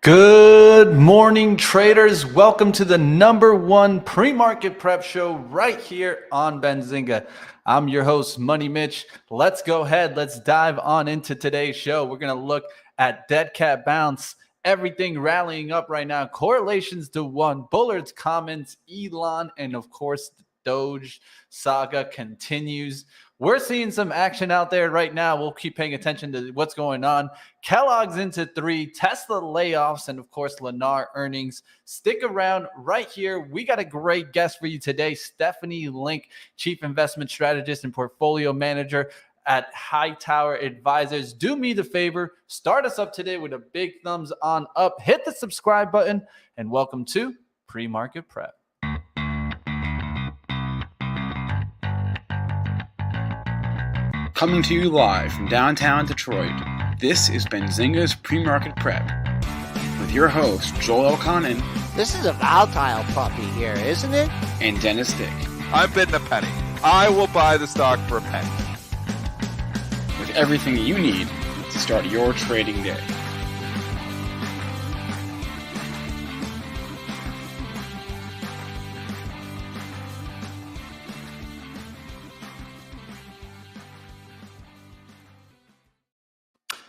Good morning, traders. Welcome to the #1 pre-market prep show right here on Benzinga. I'm your host, Money Mitch. Let's go ahead. Let's dive on into today's show. We're going to look at dead cat bounce, everything rallying up right now, correlations to one, Bullard's comments, Elon, and of course, the Doge saga continues. We're seeing some action out there right now. We'll keep paying attention to what's going on. Kellogg's into 3, Tesla layoffs, and of course, Lennar earnings. Stick around right here. We got a great guest for you today, Stephanie Link, Chief Investment Strategist and Portfolio Manager at Hightower Advisors. Do me the favor, start us up today with a big thumbs on up, hit the subscribe button, and welcome to Pre-Market Prep. Coming to you live from downtown Detroit, this is Benzinga's Pre-Market Prep with your host, Joel Elconin. This is a volatile puppy here, isn't it? And Dennis Dick. I'm bidding a penny. I will buy the stock for a penny. With everything you need to start your trading day.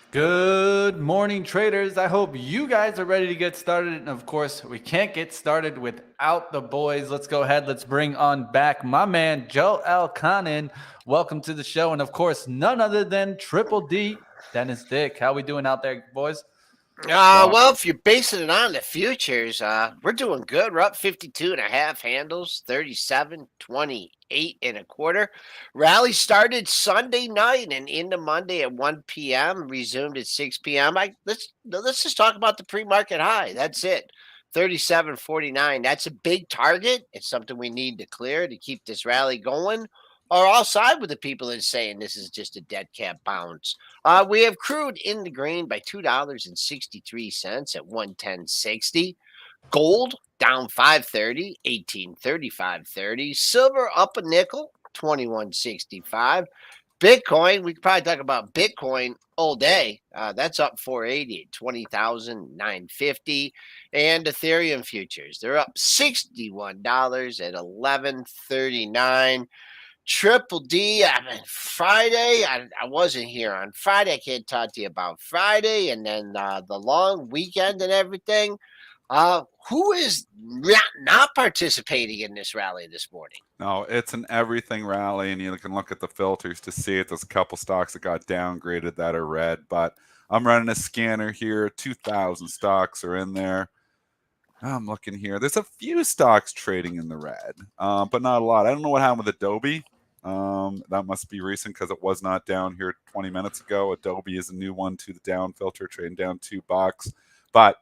Good morning, traders. I hope you guys are ready to get started. And of course, we can't get started without the boys. Let's go ahead. Let's bring on back my man, Joe Elconin. Welcome to the show. And of course, none other than Triple D, Dennis Dick. How we doing out there, boys? Well, if you're basing it on the futures, we're doing good. We're up 52.5 handles, 37.28 Rally started Sunday night and into Monday at 1 p.m. Resumed at 6 p.m. Let's just talk about the pre-market high. That's it, 37.49. That's a big target. It's something we need to clear to keep this rally going. Or I'll side with the people that are saying this is just a dead cat bounce. We have crude in the green by $2.63 at 110.60. Gold down 5.30, 18.35.30. Silver up a nickel, 21.65. Bitcoin, we could probably talk about Bitcoin all day. That's up 480 at 20,950. And Ethereum futures, they're up $61 at 11.39. Triple D, Friday, I wasn't here on Friday. I can't talk to you about Friday and then the long weekend and everything. Who is not participating in this rally this morning? No, it's an everything rally, and you can look at the filters to see it. There's a couple stocks that got downgraded that are red, but I'm running a scanner here. 2,000 stocks are in there. I'm looking here. There's a few stocks trading in the red, but not a lot. I don't know what happened with Adobe. That must be recent because it was not down here 20 minutes ago. Adobe is a new one to the down filter, trading down $2. But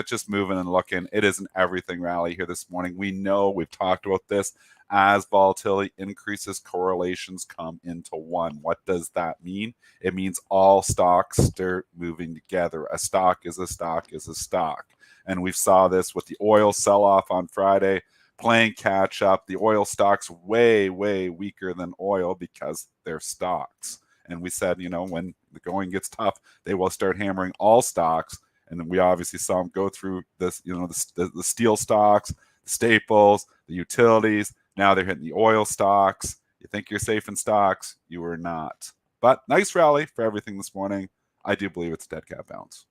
just moving and looking. It is an everything rally here this morning. We know we've talked about this. As volatility increases, correlations come into one. What does that mean? It means all stocks start moving together. A stock is a stock is a stock. And we saw this with the oil sell-off on Friday, playing catch up. The oil stocks way, way weaker than oil because they're stocks. And we said, when the going gets tough, they will start hammering all stocks. And then we obviously saw them go through this, the steel stocks, the staples, the utilities. Now they're hitting the oil stocks. You think you're safe in stocks? You are not. But nice rally for everything this morning. I do believe it's a dead cat bounce.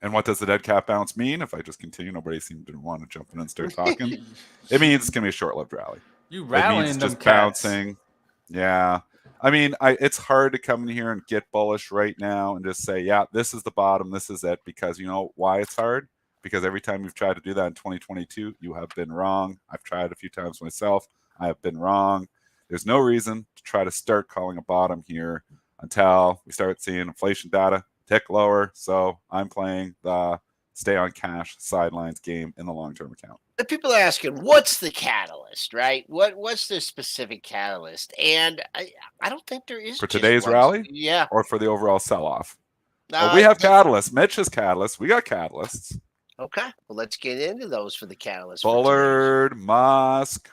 And what does the dead cat bounce mean? If I just continue, nobody seemed to want to jump in and start talking. It means it's going to be a short-lived rally. You rallying it means them just cats. Bouncing. Yeah. I mean, it's hard to come in here and get bullish right now and just say, yeah, this is the bottom, this is it. Because you know why it's hard? Because every time you've tried to do that in 2022, you have been wrong. I've tried a few times myself. I have been wrong. There's no reason to try to start calling a bottom here until we start seeing inflation data tick lower. So I'm playing the stay on cash sidelines game in the long-term account. The people are asking, what's the catalyst, right? What's the specific catalyst? And I don't think there is. For today's rally? Yeah. Or for the overall sell-off? Well, we have catalysts. Mitch has catalysts. We got catalysts. Okay. Well, let's get into those for the catalyst. Bullard, Musk.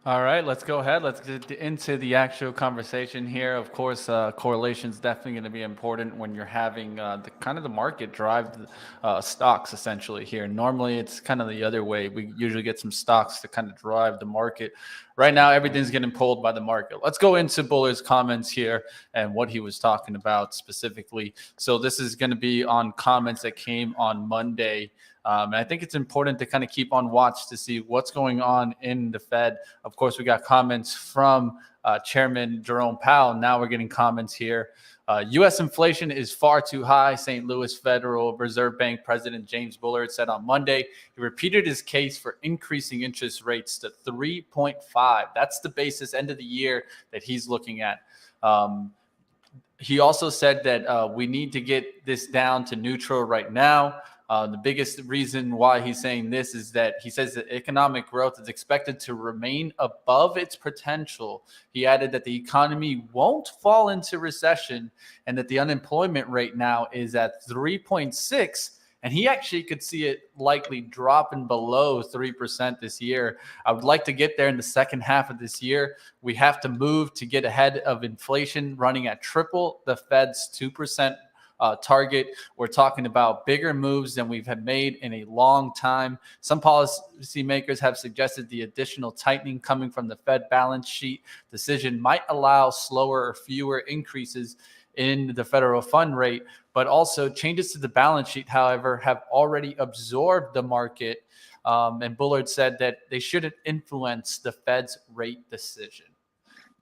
All right, let's go ahead. Let's get into the actual conversation here. Of course, correlation is definitely going to be important when you're having the market drive stocks essentially here. Normally, it's kind of the other way. We usually get some stocks to kind of drive the market. Right now, everything's getting pulled by the market. Let's go into Buller's comments here and what he was talking about specifically. So this is going to be on comments that came on Monday. And I think it's important to kind of keep on watch to see what's going on in the Fed. Of course, we got comments from Chairman Jerome Powell. Now we're getting comments here. U.S. inflation is far too high, St. Louis Federal Reserve Bank President James Bullard said on Monday. He repeated his case for increasing interest rates to 3.5. That's the basis end of the year that he's looking at. He also said that we need to get this down to neutral right now. The biggest reason why he's saying this is that he says that economic growth is expected to remain above its potential. He added that the economy won't fall into recession and that the unemployment rate now is at 3.6. And he actually could see it likely dropping below 3% this year. I would like to get there in the second half of this year. We have to move to get ahead of inflation running at triple the Fed's 2% target. We're talking about bigger moves than we've had made in a long time. Some policymakers have suggested the additional tightening coming from the Fed balance sheet decision might allow slower or fewer increases in the federal fund rate, but also changes to the balance sheet, however, have already absorbed the market. And Bullard said that they shouldn't influence the Fed's rate decision.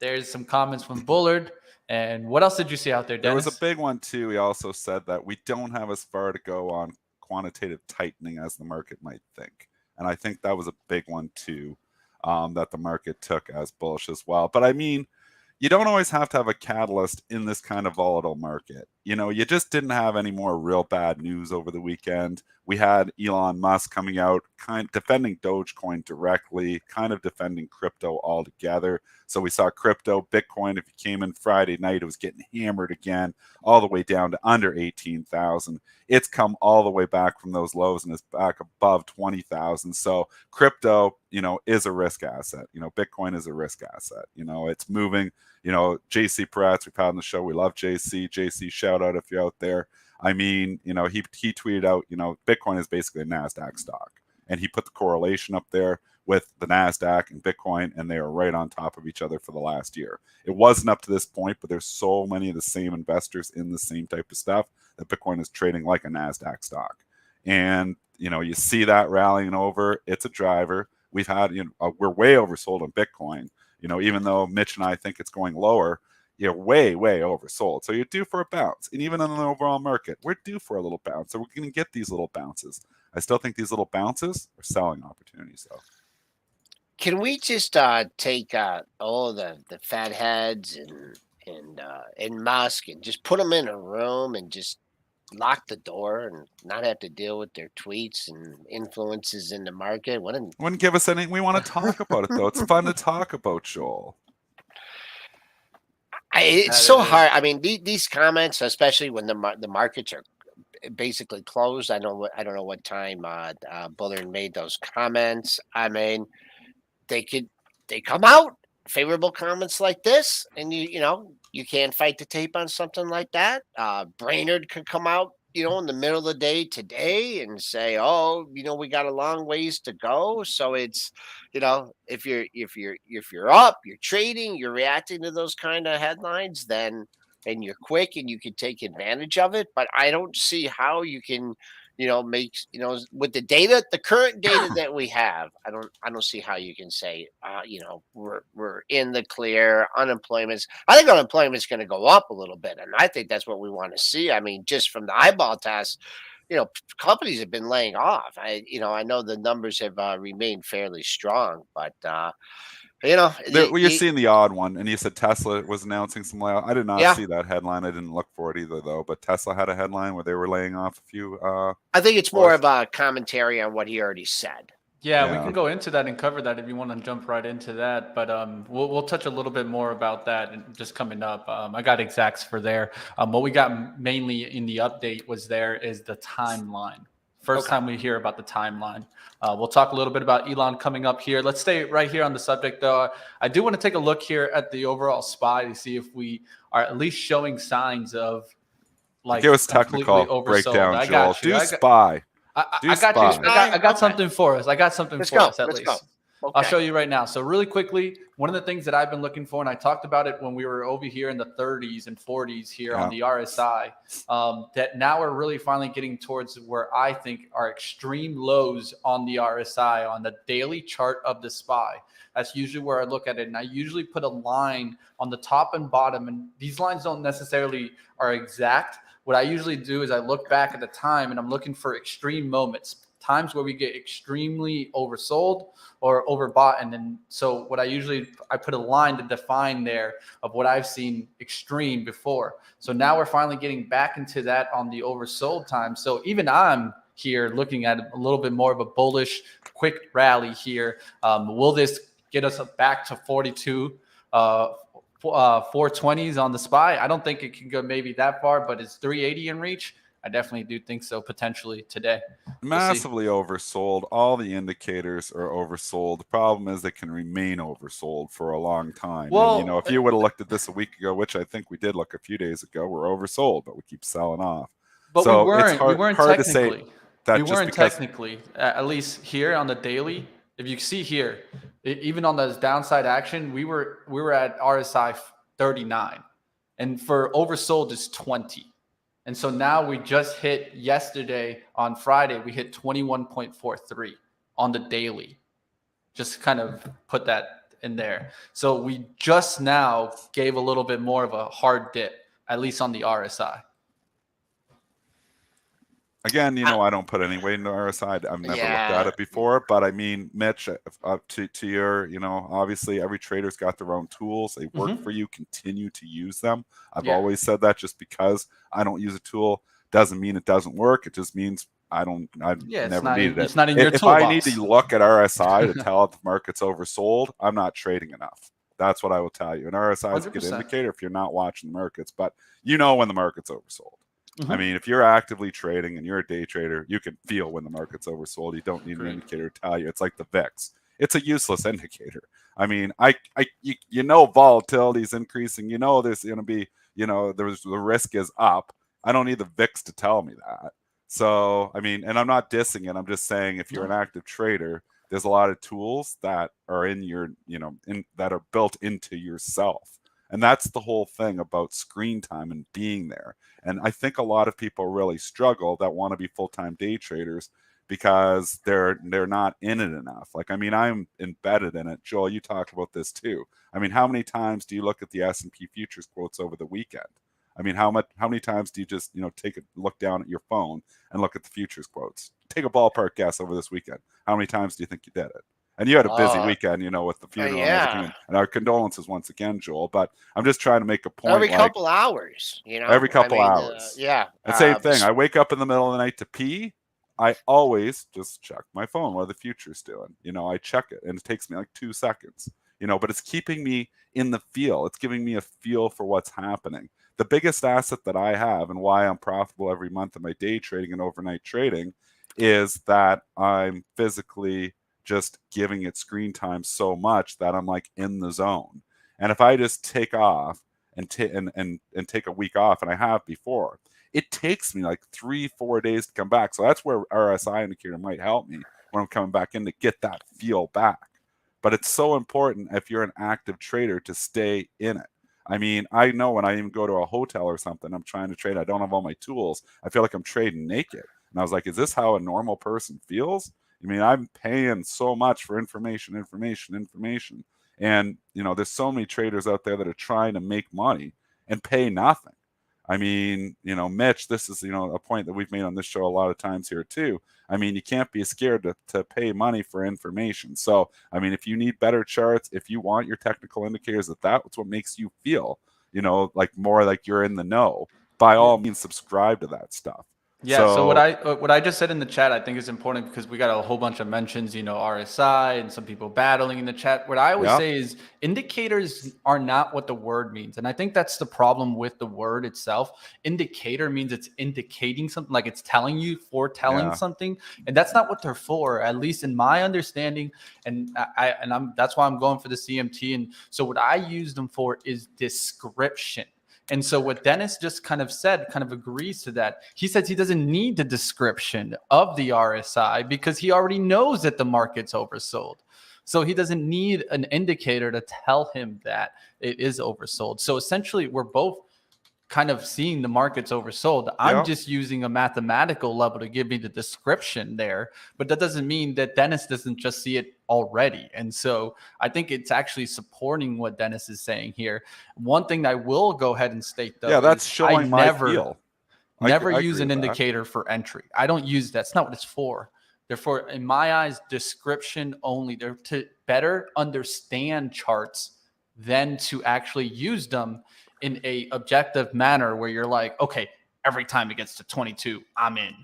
There's some comments from Bullard. And what else did you see out there, Dennis? There was a big one, too. He also said that we don't have as far to go on quantitative tightening as the market might think. And I think that was a big one, too, that the market took as bullish as well. But I mean, you don't always have to have a catalyst in this kind of volatile market. You know, you just didn't have any more real bad news over the weekend. We had Elon Musk coming out, kind of defending Dogecoin directly, kind of defending crypto altogether. So we saw crypto, Bitcoin, if you came in Friday night, it was getting hammered again, all the way down to under 18,000. It's come all the way back from those lows and it's back above 20,000. So crypto, you know, is a risk asset. You know, Bitcoin is a risk asset. You know, it's moving. You know, JC Pratt, we've had on the show. We love JC. JC, shout out if you're out there. I mean, you know, he tweeted out, you know, Bitcoin is basically a NASDAQ stock. And he put the correlation up there with the NASDAQ and Bitcoin, and they are right on top of each other for the last year. It wasn't up to this point, but there's so many of the same investors in the same type of stuff that Bitcoin is trading like a NASDAQ stock. And, you know, you see that rallying over. It's a driver. We've had, you know, we're way oversold on Bitcoin. You know, even though Mitch and I think it's going lower, you're way, way oversold. So you're due for a bounce. And even in the overall market, we're due for a little bounce. So we're going to get these little bounces. I still think these little bounces are selling opportunities, though. Can we just take all the fat heads and Musk and just put them in a room and just lock the door and not have to deal with their tweets and influences in the market? Wouldn't give us anything. We want to talk about it, though. It's fun to talk about, Joel. It's so hard. I mean, these comments, especially when the markets are basically closed. I don't know what time Bullard made those comments. I mean, they come out favorable comments like this, and you know you can't fight the tape on something like that. Brainerd could come out, you know, in the middle of the day today and say, "Oh, you know, we got a long ways to go." So it's, you know, if you're up, you're trading, you're reacting to those kind of headlines, then and you're quick and you can take advantage of it. But I don't see how you can, you know, make, you know, with the current data that we have, I don't see how you can say, you know, we're in the clear. I think unemployment's going to go up a little bit, and I think that's what we want to see. I mean, just from the eyeball test, you know, companies have been laying off. I know the numbers have remained fairly strong, but you know, you're seeing the odd one, and you said Tesla was announcing some layoff. I did not see that headline. I didn't look for it either, though. But Tesla had a headline where they were laying off a few. I think it's more of a commentary on what he already said. Yeah, we can go into that and cover that if you want to jump right into that. But we'll touch a little bit more about that and just coming up. I got exacts for there. What we got mainly in the update is the timeline First time we hear about the timeline. We'll talk a little bit about Elon coming up here. Let's stay right here on the subject, though. I do want to take a look here at the overall SPY to see if we are at least showing signs of like give us completely technical oversold. breakdown, I Joel. got you. Do SPY. I got something for us. I got something Let's for go. us at Let's least. go. Okay. I'll show you right now. So really quickly, one of the things that I've been looking for, and I talked about it when we were over here in the 30s and 40s here on the RSI, that now we're really finally getting towards where I think are extreme lows on the RSI on the daily chart of the SPY. That's usually where I look at it. And I usually put a line on the top and bottom. And these lines don't necessarily are exact. What I usually do is I look back at the time and I'm looking for extreme moments, times where we get extremely oversold or overbought. And then, so what I put a line to define there of what I've seen extreme before. So now we're finally getting back into that on the oversold time. So even I'm here looking at a little bit more of a bullish, quick rally here. Will this get us back to 42, 420s on the SPY? I don't think it can go maybe that far, but is 380 in reach? I definitely do think so, potentially today. Massively oversold. All the indicators are oversold. The problem is they can remain oversold for a long time. Well, and, if you would have looked at this a week ago, which I think we did look a few days ago, we're oversold, but we keep selling off. But so we weren't. It's hard, we weren't hard technically. to say that we weren't technically. At least here on the daily, if you see here, even on those downside action, we were at RSI 39, and for oversold is 20. And so now we just hit yesterday on Friday, we hit 21.43 on the daily. Just kind of put that in there. So we just now gave a little bit more of a hard dip, at least on the RSI. Again, I don't put any weight into RSI. I've never looked at it before, but I mean, Mitch, to your, obviously every trader's got their own tools. They work for you. Continue to use them. I've always said that. Just because I don't use a tool doesn't mean it doesn't work. It just means I've never needed it. It's not in your if toolbox. I need to look at RSI to tell if the market's oversold, I'm not trading enough. That's what I will tell you. And RSI is a good 100%. indicator if you're not watching the markets, but when the market's oversold. I mean, if you're actively trading and you're a day trader, you can feel when the market's oversold. You don't need an indicator to tell you. It's like the VIX. It's a useless indicator. I mean, volatility is increasing. There's going to be, the risk is up. I don't need the VIX to tell me that. So, I mean, and I'm not dissing it. I'm just saying if you're an active trader, there's a lot of tools that are in your, that are built into yourself. And that's the whole thing about screen time and being there. And I think a lot of people really struggle that want to be full-time day traders because they're not in it enough. Like, I mean, I'm embedded in it. Joel, you talked about this too. I mean, how many times do you look at the S&P futures quotes over the weekend? I mean, how many times do you just, take a look down at your phone and look at the futures quotes? Take a ballpark guess over this weekend. How many times do you think you did it? And you had a busy weekend, with the funeral and everything. And our condolences once again, Joel. But I'm just trying to make a point. Every couple hours, Every couple hours. And same thing. I wake up in the middle of the night to pee. I always just check my phone. What are the futures doing? I check it. And it takes me like 2 seconds. But it's keeping me in the feel. It's giving me a feel for what's happening. The biggest asset that I have and why I'm profitable every month in my day trading and overnight trading is that I'm physically just giving it screen time so much that I'm like in the zone. And if I just take off and take a week off, and I have before, it takes me like 3-4 days to come back. So that's where RSI indicator might help me when I'm coming back in to get that feel back. But it's so important if you're an active trader to stay in it. I mean, I know when I even go to a hotel or something, I'm trying to trade, I don't have all my tools. I feel like I'm trading naked. And I was like, is this how a normal person feels? I mean, I'm paying so much for information. And, there's so many traders out there that are trying to make money and pay nothing. I mean, Mitch, this is, a point that we've made on this show a lot of times here too. I mean, you can't be scared to pay money for information. So, I mean, if you need better charts, if you want your technical indicators, that's what makes you feel, like more like you're in the know, by all means, subscribe to that stuff. Yeah. So what I just said in the chat, I think is important because we got a whole bunch of mentions, RSI and some people battling in the chat. What I always say is indicators are not what the word means. And I think that's the problem with the word itself. Indicator means it's indicating something, like it's telling you, foretelling something. And that's not what they're for, at least in my understanding. And that's why I'm going for the CMT. And so what I use them for is description. And so what Dennis just kind of said kind of agrees to that. He says he doesn't need the description of the RSI because he already knows that the market's oversold. So he doesn't need an indicator to tell him that it is oversold. So essentially, we're both kind of seeing the market's oversold. I'm just using a mathematical level to give me the description there, but that doesn't mean that Dennis doesn't just see it already. And so I think it's actually supporting what Dennis is saying here. One thing I will go ahead and state though, that's showing my feel. Never use an indicator for entry. I don't use that. That's not what it's for. Therefore, in my eyes, description only. They're to better understand charts than to actually use them in a objective manner where you're like, okay, every time it gets to 22, I'm in.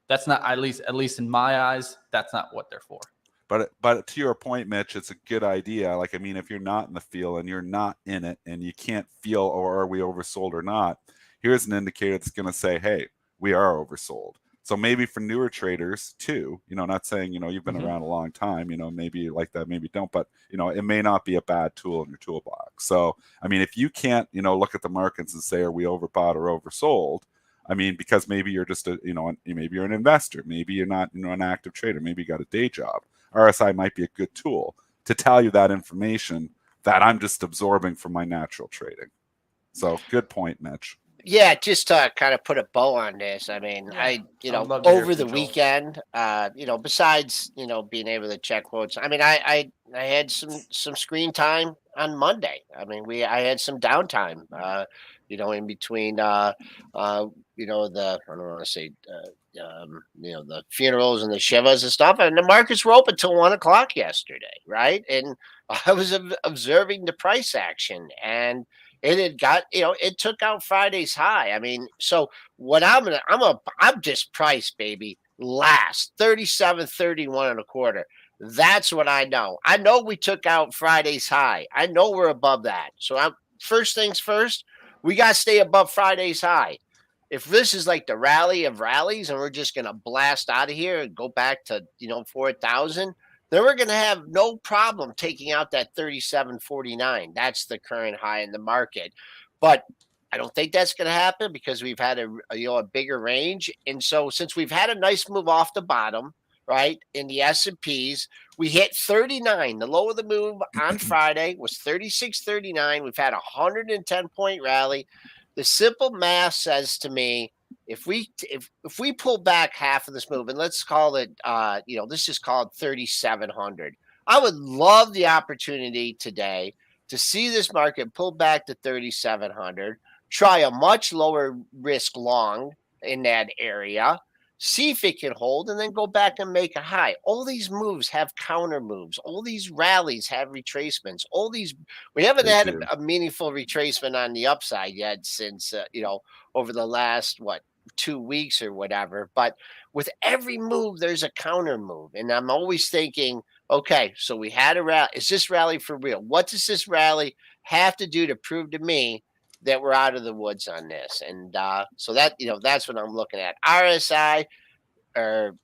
That's not, at least in my eyes, that's not what they're for. But to your point, Mitch, it's a good idea. Like, I mean, if you're not in the field and you're not in it and you can't feel, or are we oversold or not, here's an indicator that's going to say, hey, we are oversold. So maybe for newer traders too, not saying, you've been around a long time, maybe like that, maybe don't, but, it may not be a bad tool in your toolbox. So, I mean, if you can't, look at the markets and say, are we overbought or oversold? I mean, because maybe you're just maybe you're an investor, maybe you're not, an active trader, maybe you got a day job. RSI might be a good tool to tell you that information that I'm just absorbing from my natural trading. So good point, Mitch. Yeah, just to kind of put a bow on this. I mean, over the weekend, besides, being able to check quotes, I mean, I had some screen time on Monday. I mean, I had some downtime, in between, I don't want to say, the funerals and the shivas and stuff, and the markets were open till 1:00 yesterday, right? And I was observing the price action, and it took out Friday's high. I mean, so what I'm just priced, baby, last 37.31 1/4. That's what I know. I know we took out Friday's high. I know we're above that. So first things first, we got to stay above Friday's high. If this is like the rally of rallies and we're just going to blast out of here and go back to, 4,000, then we're going to have no problem taking out that 37.49. That's the current high in the market. But I don't think that's going to happen because we've had a bigger range. And so since we've had a nice move off the bottom, right, in the S&Ps, we hit 39. The low of the move on Friday was 36.39. We've had a 110-point rally. The simple math says to me, if we pull back half of this move, and let's call it, let's just call it 3,700. I would love the opportunity today to see this market pull back to 3,700, try a much lower risk long in that area, see if it can hold, and then go back and make a high. All these moves have counter moves. All these rallies have retracements. We haven't had a meaningful retracement on the upside yet since, over the last, 2 weeks or whatever. But with every move, there's a counter move. And I'm always thinking, okay, so we had a rally. Is this rally for real? What does this rally have to do to prove to me that we're out of the woods on this? And so that, that's what I'm looking at. RSI or,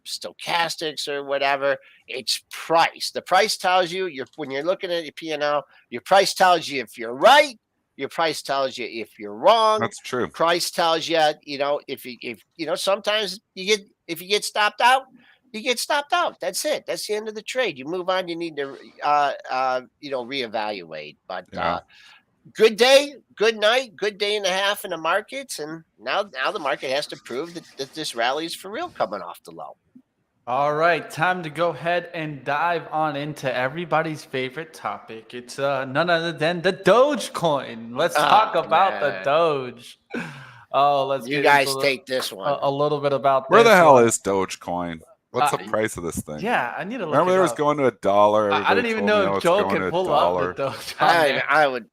stochastics or whatever, it's price. The price tells you when you're looking at your P&L, your price tells you if you're right. Your price tells you if you're wrong. That's true. Price tells you, if sometimes if you get stopped out, you get stopped out. That's it. That's the end of the trade. You move on. You need to, reevaluate. But good day, good night, good day and a half in the markets, and now the market has to prove that this rally is for real coming off the low. All right, time to go ahead and dive on into everybody's favorite topic. It's none other than the Dogecoin. Let's talk about the Doge. Oh, let's you guys take this one. A little bit about where the hell is Dogecoin? What's the price of this thing? Yeah, I need to look. Remember, it was going to $1. I didn't even know if Joe could pull up the Doge. I would.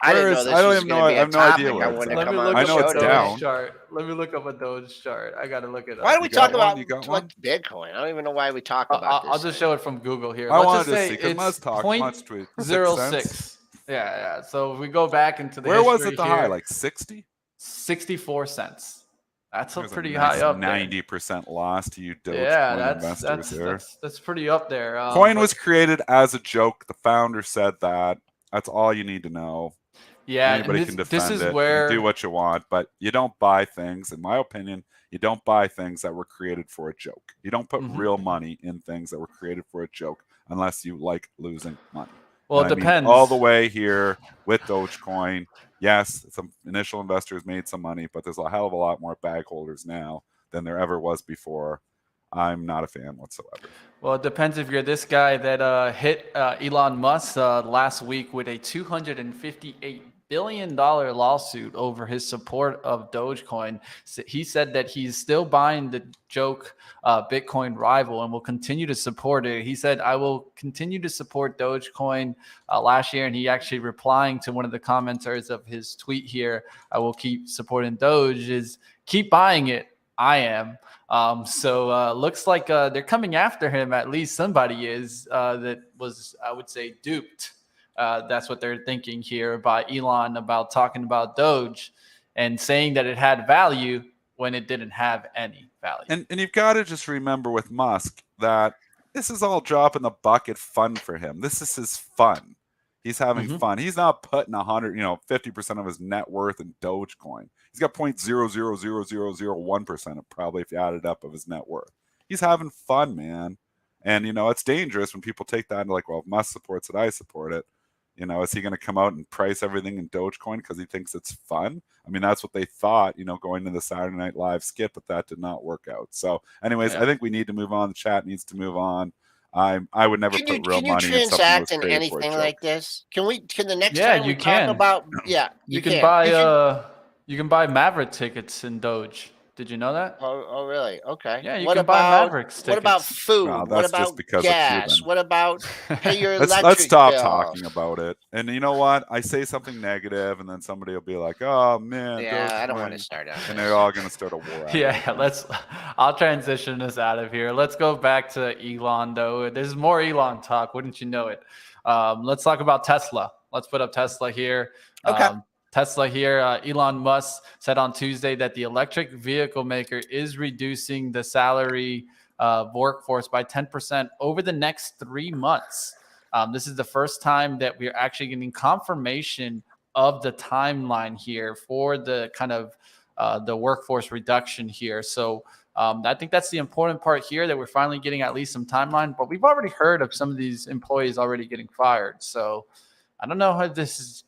I didn't know this was going to be I a have no idea topic. where I it's wouldn't at. have Let me come look on I the up know a show it's today. down. Doge chart. Let me look up a Doge chart. I got to look it Why up. do we You got talk one? about You got what one? Bitcoin? I don't even know why we talk about this. I'll just show it from Google here. I Let's wanted just to say see because it's Muzz talk much tweet 6 cents. 0.06. Yeah. So if we go back into the Where was history it the here, high? Like 60? 64 cents. That's a There's pretty a nice high up there. 90% loss to you Yeah, Dogecoin investors there. that's pretty up there. Coin but- was created as a joke. The founder said that. That's all you need to know. Yeah, Anybody and can this defend is it where and do what you want, but you don't buy things, in my opinion, you don't buy things that were created for a joke. You don't put real money in things that were created for a joke unless you like losing money. well, And it depends. all the way here with Dogecoin, yes, some initial investors made some money, but there's a hell of a lot more bag holders now than there ever was before. I'm not a fan whatsoever. Well, it depends if you're this guy that hit Elon Musk last week with a $258 billion lawsuit over his support of Dogecoin. So he said that he's still buying the joke Bitcoin rival and will continue to support it. He said, I will continue to support Dogecoin last year. And he actually replying to one of the commenters of his tweet here, I will keep supporting Doge, is keep buying it. I am. So looks like they're coming after him. At least somebody is that was, I would say, duped. That's what they're thinking here by Elon about talking about Doge and saying that it had value when it didn't have any value. And you've got to just remember with Musk that this is all drop in the bucket fun for him. This is his fun. He's having fun. He's not putting 50% of his net worth in Dogecoin. He's got 0.000001% probably, if you add it up, of his net worth. He's having fun, man. And it's dangerous when people take that and like, well, if Musk supports it, I support it. Is he going to come out and price everything in Dogecoin because he thinks it's fun? I mean, that's what they thought, going to the Saturday Night Live skit, but that did not work out. So, anyways, I think we need to move on. The chat needs to move on. I would never put real money in something that was transact in anything like this? Can the next time we talk about you can buy you can buy Maverick tickets in Doge. Did you know that? Oh really? Okay. Yeah, you can buy Mavericks tickets. What about food? Well, what that's just about because of gas? Cuban. What about pay your electric let's stop bill? talking about it. And you know what? I say something negative, and then somebody will be like, "Oh man, yeah, I don't want to start out." And they're all going to start a war. I'll transition us out of here. Let's go back to Elon, though. There's more Elon talk, wouldn't you know it? Let's talk about Tesla. Let's put up Tesla here. Okay. Tesla here. Elon Musk said on Tuesday that the electric vehicle maker is reducing the salary workforce by 10% over the next 3 months. This is the first time that we're actually getting confirmation of the timeline here for the kind of the workforce reduction here. So I think that's the important part here, that we're finally getting at least some timeline, but we've already heard of some of these employees already getting fired. So I don't know how this is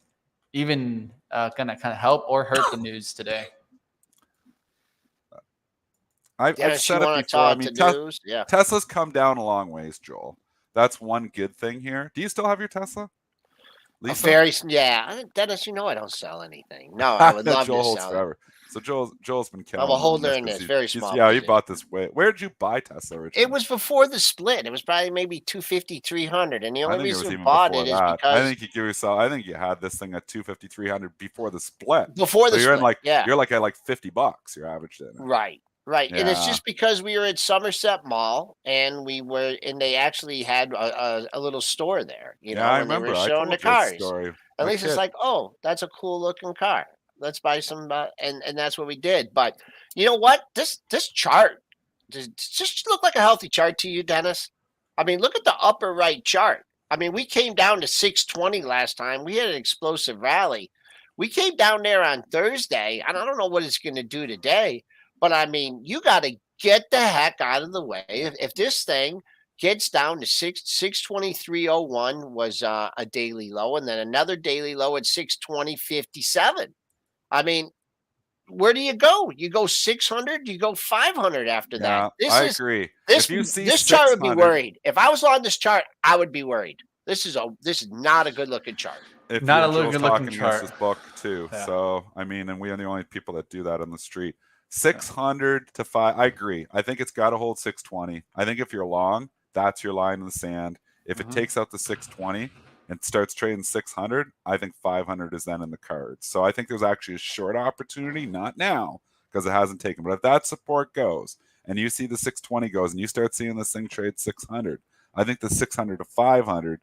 even going to kind of help or hurt the news today. I've said it before. I mean, Tesla's come down a long ways, Joel. That's one good thing here. Do you still have your Tesla? Lisa? Dennis, I don't sell anything. No, I would love Joel to holds sell forever. So Joel's been killing. I'm a holder in this, very small. Yeah, you bought this way. Where did you buy Tesla originally? It was before the split. It was probably maybe 250, 300, and the only reason I bought it is because I think you give yourself. I think you had this thing at 250, 300 before the split. Before the split, you're like at like $50. Your average in. Right. Yeah. And it's just because we were at Somerset Mall and they actually had a little store there. I remember. They were showing the cars. At least it's like, oh, that's a cool looking car. Let's buy some, and that's what we did. But you know what? This chart just look like a healthy chart to you, Dennis. I mean, look at the upper right chart. I mean, we came down to 620 last time. We had an explosive rally. We came down there on Thursday, and I don't know what it's going to do today. But I mean, you got to get the heck out of the way. If this thing gets down to 623.01 was a daily low, and then another daily low at 620.57. I mean, where do you go? You go 600, you go 500 after that. I agree. This chart would be worried. If I was on this chart, I would be worried. This is not a good looking chart. Not a good looking chart. This book too. Yeah. So I mean, and we are the only people that do that on the street. 600 to 5. I agree. I think it's got to hold 620. I think if you're long, that's your line in the sand. If it takes out the 620, and starts trading 600, I think 500 is then in the cards. So I think there's actually a short opportunity, not now because it hasn't taken, but if that support goes and you see the 620 goes and you start seeing this thing trade 600, I think the 600 to 500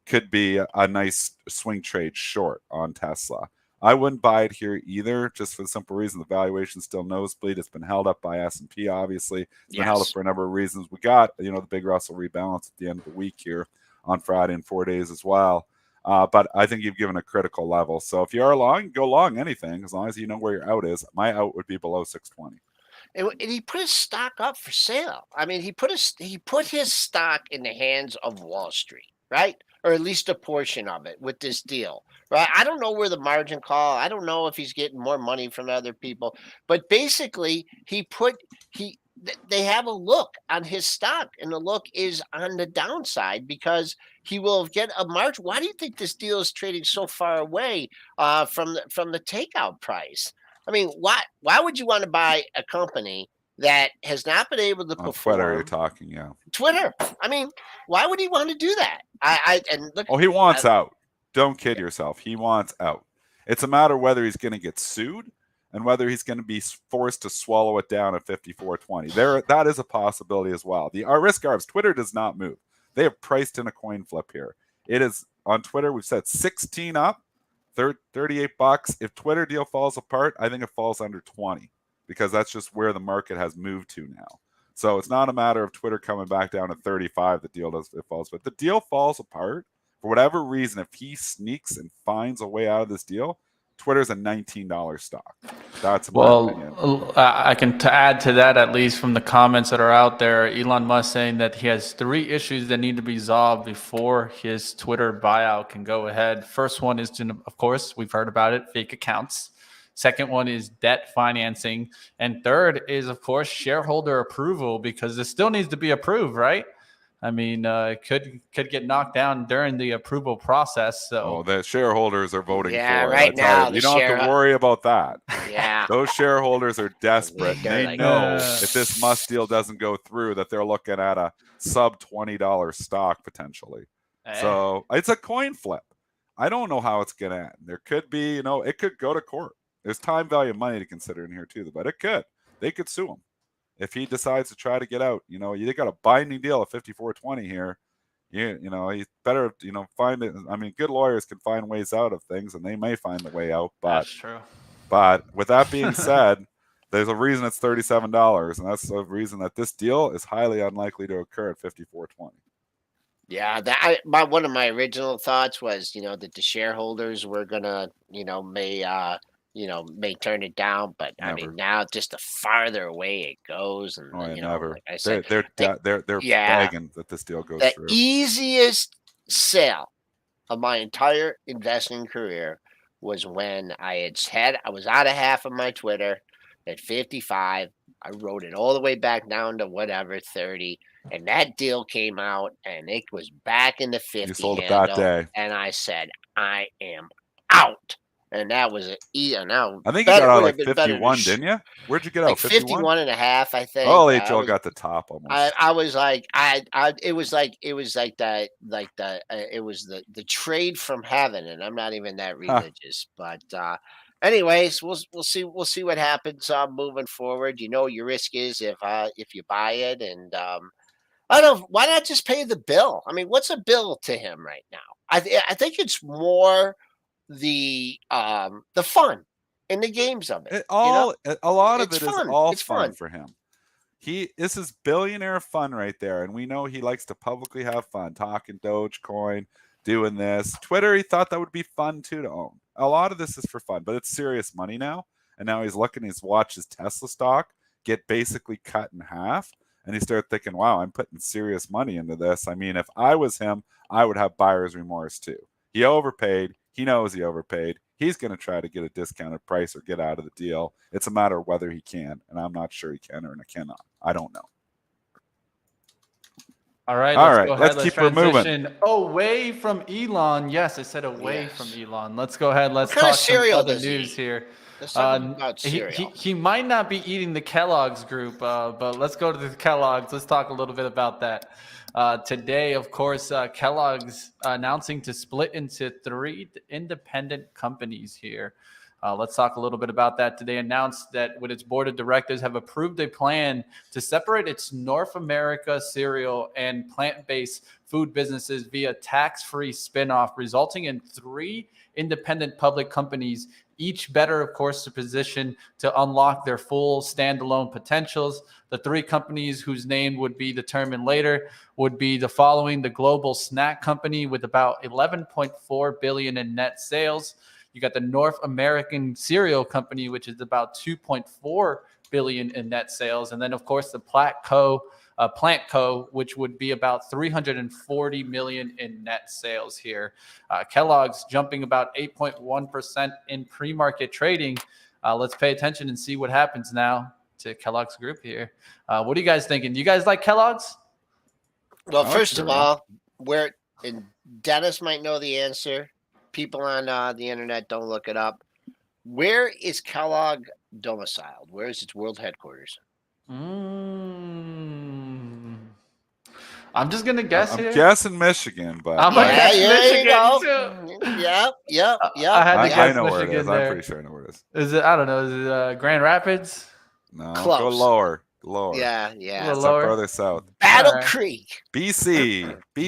could be a nice swing trade short on Tesla. I wouldn't buy it here either, just for the simple reason the valuation still nosebleed. It's been held up by S&P, obviously. It's been held up for a number of reasons. We got, the big Russell rebalance at the end of the week here on Friday and 4 days as well. But I think you've given a critical level. So if you are long, go long anything, as long as you know where your out is. My out would be below 620. And he put his stock up for sale. I mean, he put his stock in the hands of Wall Street, right? Or at least a portion of it with this deal, right? I don't know where the margin call. I don't know if he's getting more money from other people, but basically they have a look on his stock, and the look is on the downside because he will get a margin. Why do you think this deal is trading so far away from the takeout price? I mean, why would you want to buy a company that has not been able to perform? Twitter, you're talking, yeah. Twitter. I mean, why would he want to do that? He wants out. Don't kid yourself. He wants out. It's a matter of whether he's going to get sued and whether he's going to be forced to swallow it down at 54.20. That is a possibility as well. Our risk arbs, Twitter does not move. They have priced in a coin flip here. It is on Twitter. We've said 16 up, $38. If Twitter deal falls apart, I think it falls under 20 because that's just where the market has moved to now. So it's not a matter of Twitter coming back down to 35. It falls, but the deal falls apart for whatever reason. If he sneaks and finds a way out of this deal, Twitter's a $19 stock. That's my opinion. I can add to that, at least from the comments that are out there. Elon Musk saying that he has 3 issues that need to be resolved before his Twitter buyout can go ahead. First one is, of course, we've heard about it, fake accounts. Second one is debt financing. And third is, of course, shareholder approval, because it still needs to be approved, right? I mean, it could get knocked down during the approval process. So the shareholders are voting for it. Right now. You don't have to worry about that. Yeah. Those shareholders are desperate. They know if this Musk deal doesn't go through, that they're looking at a sub $20 stock potentially. So it's a coin flip. I don't know how it's going to end. There could be, it could go to court. There's time value of money to consider in here too, but they could sue him if he decides to try to get out. They got a binding deal at 54.20 here. He's better, find it. I mean, good lawyers can find ways out of things, and they may find the way out. But that's true. But with that being said, there's a reason it's $37, and that's the reason that this deal is highly unlikely to occur at 54.20. Yeah, one of my original thoughts was, that the shareholders were gonna, may turn it down, but never. I mean, now just the farther away it goes, and never. Like I said, they're begging that this deal goes through. The easiest sale of my entire investing career was when I was out of half of my Twitter at 55. I wrote it all the way back down to whatever 30, and that deal came out, and it was back in the 50. You sold it that day, and I said, I am out. And that was I think you got out like 51, didn't you? Where'd you get out? 51 and a half, I think. Oh, HL got the top almost. I was like, it was the trade from heaven, and I'm not even that religious. But anyways, we'll see what happens moving forward. Your risk is if you buy it, and I don't know, why not just pay the bill? I mean, what's a bill to him right now? I think it's more the fun in the games of it. A lot of it is all it's fun for him. This is billionaire fun right there, and we know he likes to publicly have fun, talking Dogecoin, doing this. Twitter, he thought that would be fun too to own. A lot of this is for fun, but it's serious money now. And now he's watched his Tesla stock get basically cut in half, and he started thinking, wow, I'm putting serious money into this. I mean, if I was him, I would have buyer's remorse too. He overpaid. He knows he overpaid. He's going to try to get a discounted price or get out of the deal. It's a matter of whether he can, and I'm not sure he can or cannot. I don't know. All right. Let's keep moving. Away from Elon. Yes, I said away from Elon. Let's go ahead. Let's talk some other news here. Let's talk about He, cereal. he might not be eating the Kellogg's group, but let's go to the Kellogg's. Let's talk a little bit about that. Today, of course, Kellogg's announcing to split into 3 independent companies here. Let's talk a little bit about that. Today announced that with its board of directors have approved a plan to separate its North America cereal and plant-based food businesses via tax-free spinoff, resulting in 3 independent public companies, each better, of course, to position to unlock their full standalone potentials. The 3 companies whose name would be determined later would be the following: the Global Snack Company with about $11.4 billion in net sales. You got the North American Cereal Company, which is about $2.4 billion in net sales. And then, of course, the Plant Co, which would be about $340 million in net sales here. Kellogg's jumping about 8.1% in pre-market trading. Let's pay attention and see what happens now to Kellogg's group here. What are you guys thinking? Do you guys like Kellogg's? Well, first of all, and Dennis might know the answer. People on the internet, don't look it up. Where is Kellogg domiciled? Where is its world headquarters? I'm just gonna guess here. I'm guessing Michigan, but I'm gonna guess Michigan too. Yeah. I had to guess I know Michigan where it is. there. I'm pretty sure I know where it is. Is it? I don't know. Is it Grand Rapids? No, Close. go lower. Yeah. A little It's lower. up further south. Battle All right. Creek. BC,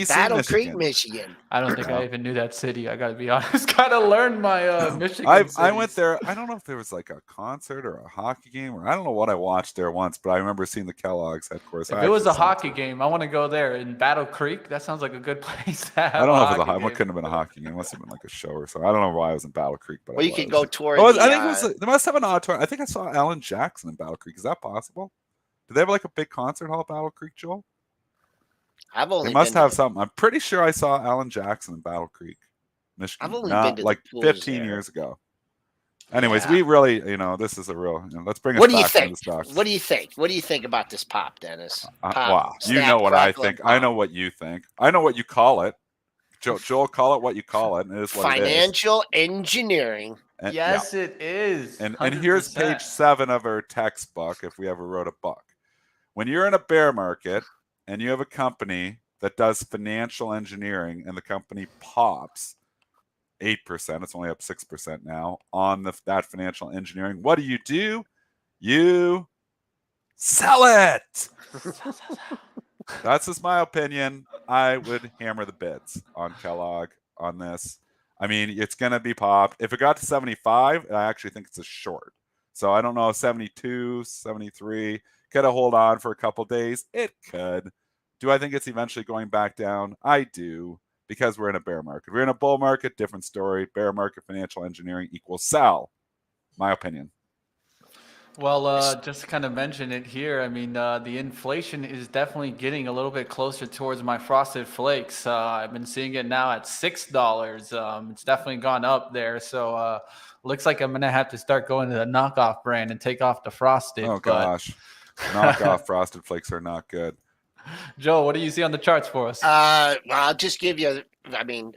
Battle Michigan. Creek, Michigan. I don't think I even knew that city. I gotta be honest. Gotta learn my Michigan. I went there. I don't know if there was like a concert or a hockey game, or I don't know what I watched there once, but I remember seeing the Kellogg's headquarters. If it was a hockey game, I want to go there in Battle Creek. That sounds like a good place to have. I don't know if it was hockey it game. couldn't have been a hockey game. It must have been like a show or so. I don't know why I was in Battle Creek, but Well, you could go toward. I think it was. They must have an auditorium. I think I saw Alan Jackson in Battle Creek. Is that possible? Did they have like a big concert hall at Battle Creek, Joel? They must have something. I'm pretty sure I saw Alan Jackson in Battle Creek, Michigan. I've only been to like the pools 15 there. years ago. Anyways, we really, this is a real. Let's bring us What do you back to think? the stocks. What do you think? What do you think about this pop, Dennis? Wow, you know what I think. I know what you think. I know what you call it. Joel, call it what you call it, and it is what Financial engineering. And, Yes, it is. And here's 100%. page 7 of our textbook, if we ever wrote a book. When you're in a bear market and you have a company that does financial engineering and the company pops 8%, it's only up 6% now on that financial engineering, what do? You sell it. That's just my opinion. I would hammer the bids on Kellogg on this. I mean, it's going to be popped. If it got to 75, I actually think it's a short. So I don't know, 72, 73. Could it hold on for a couple days? It could. Do I think it's eventually going back down? I do, because we're in a bear market. We're in a bull market, different story. Bear market, financial engineering equals sell. My opinion. Well, just to kind of mention it here, I mean, the inflation is definitely getting a little bit closer towards my Frosted Flakes. I've been seeing it now at $6. It's definitely gone up there. So looks like I'm going to have to start going to the knockoff brand and take off the Frosted. Oh, gosh. Knockoff Frosted Flakes are not good. Joe, what do you see on the charts for us? Well, I'll just give you. I mean,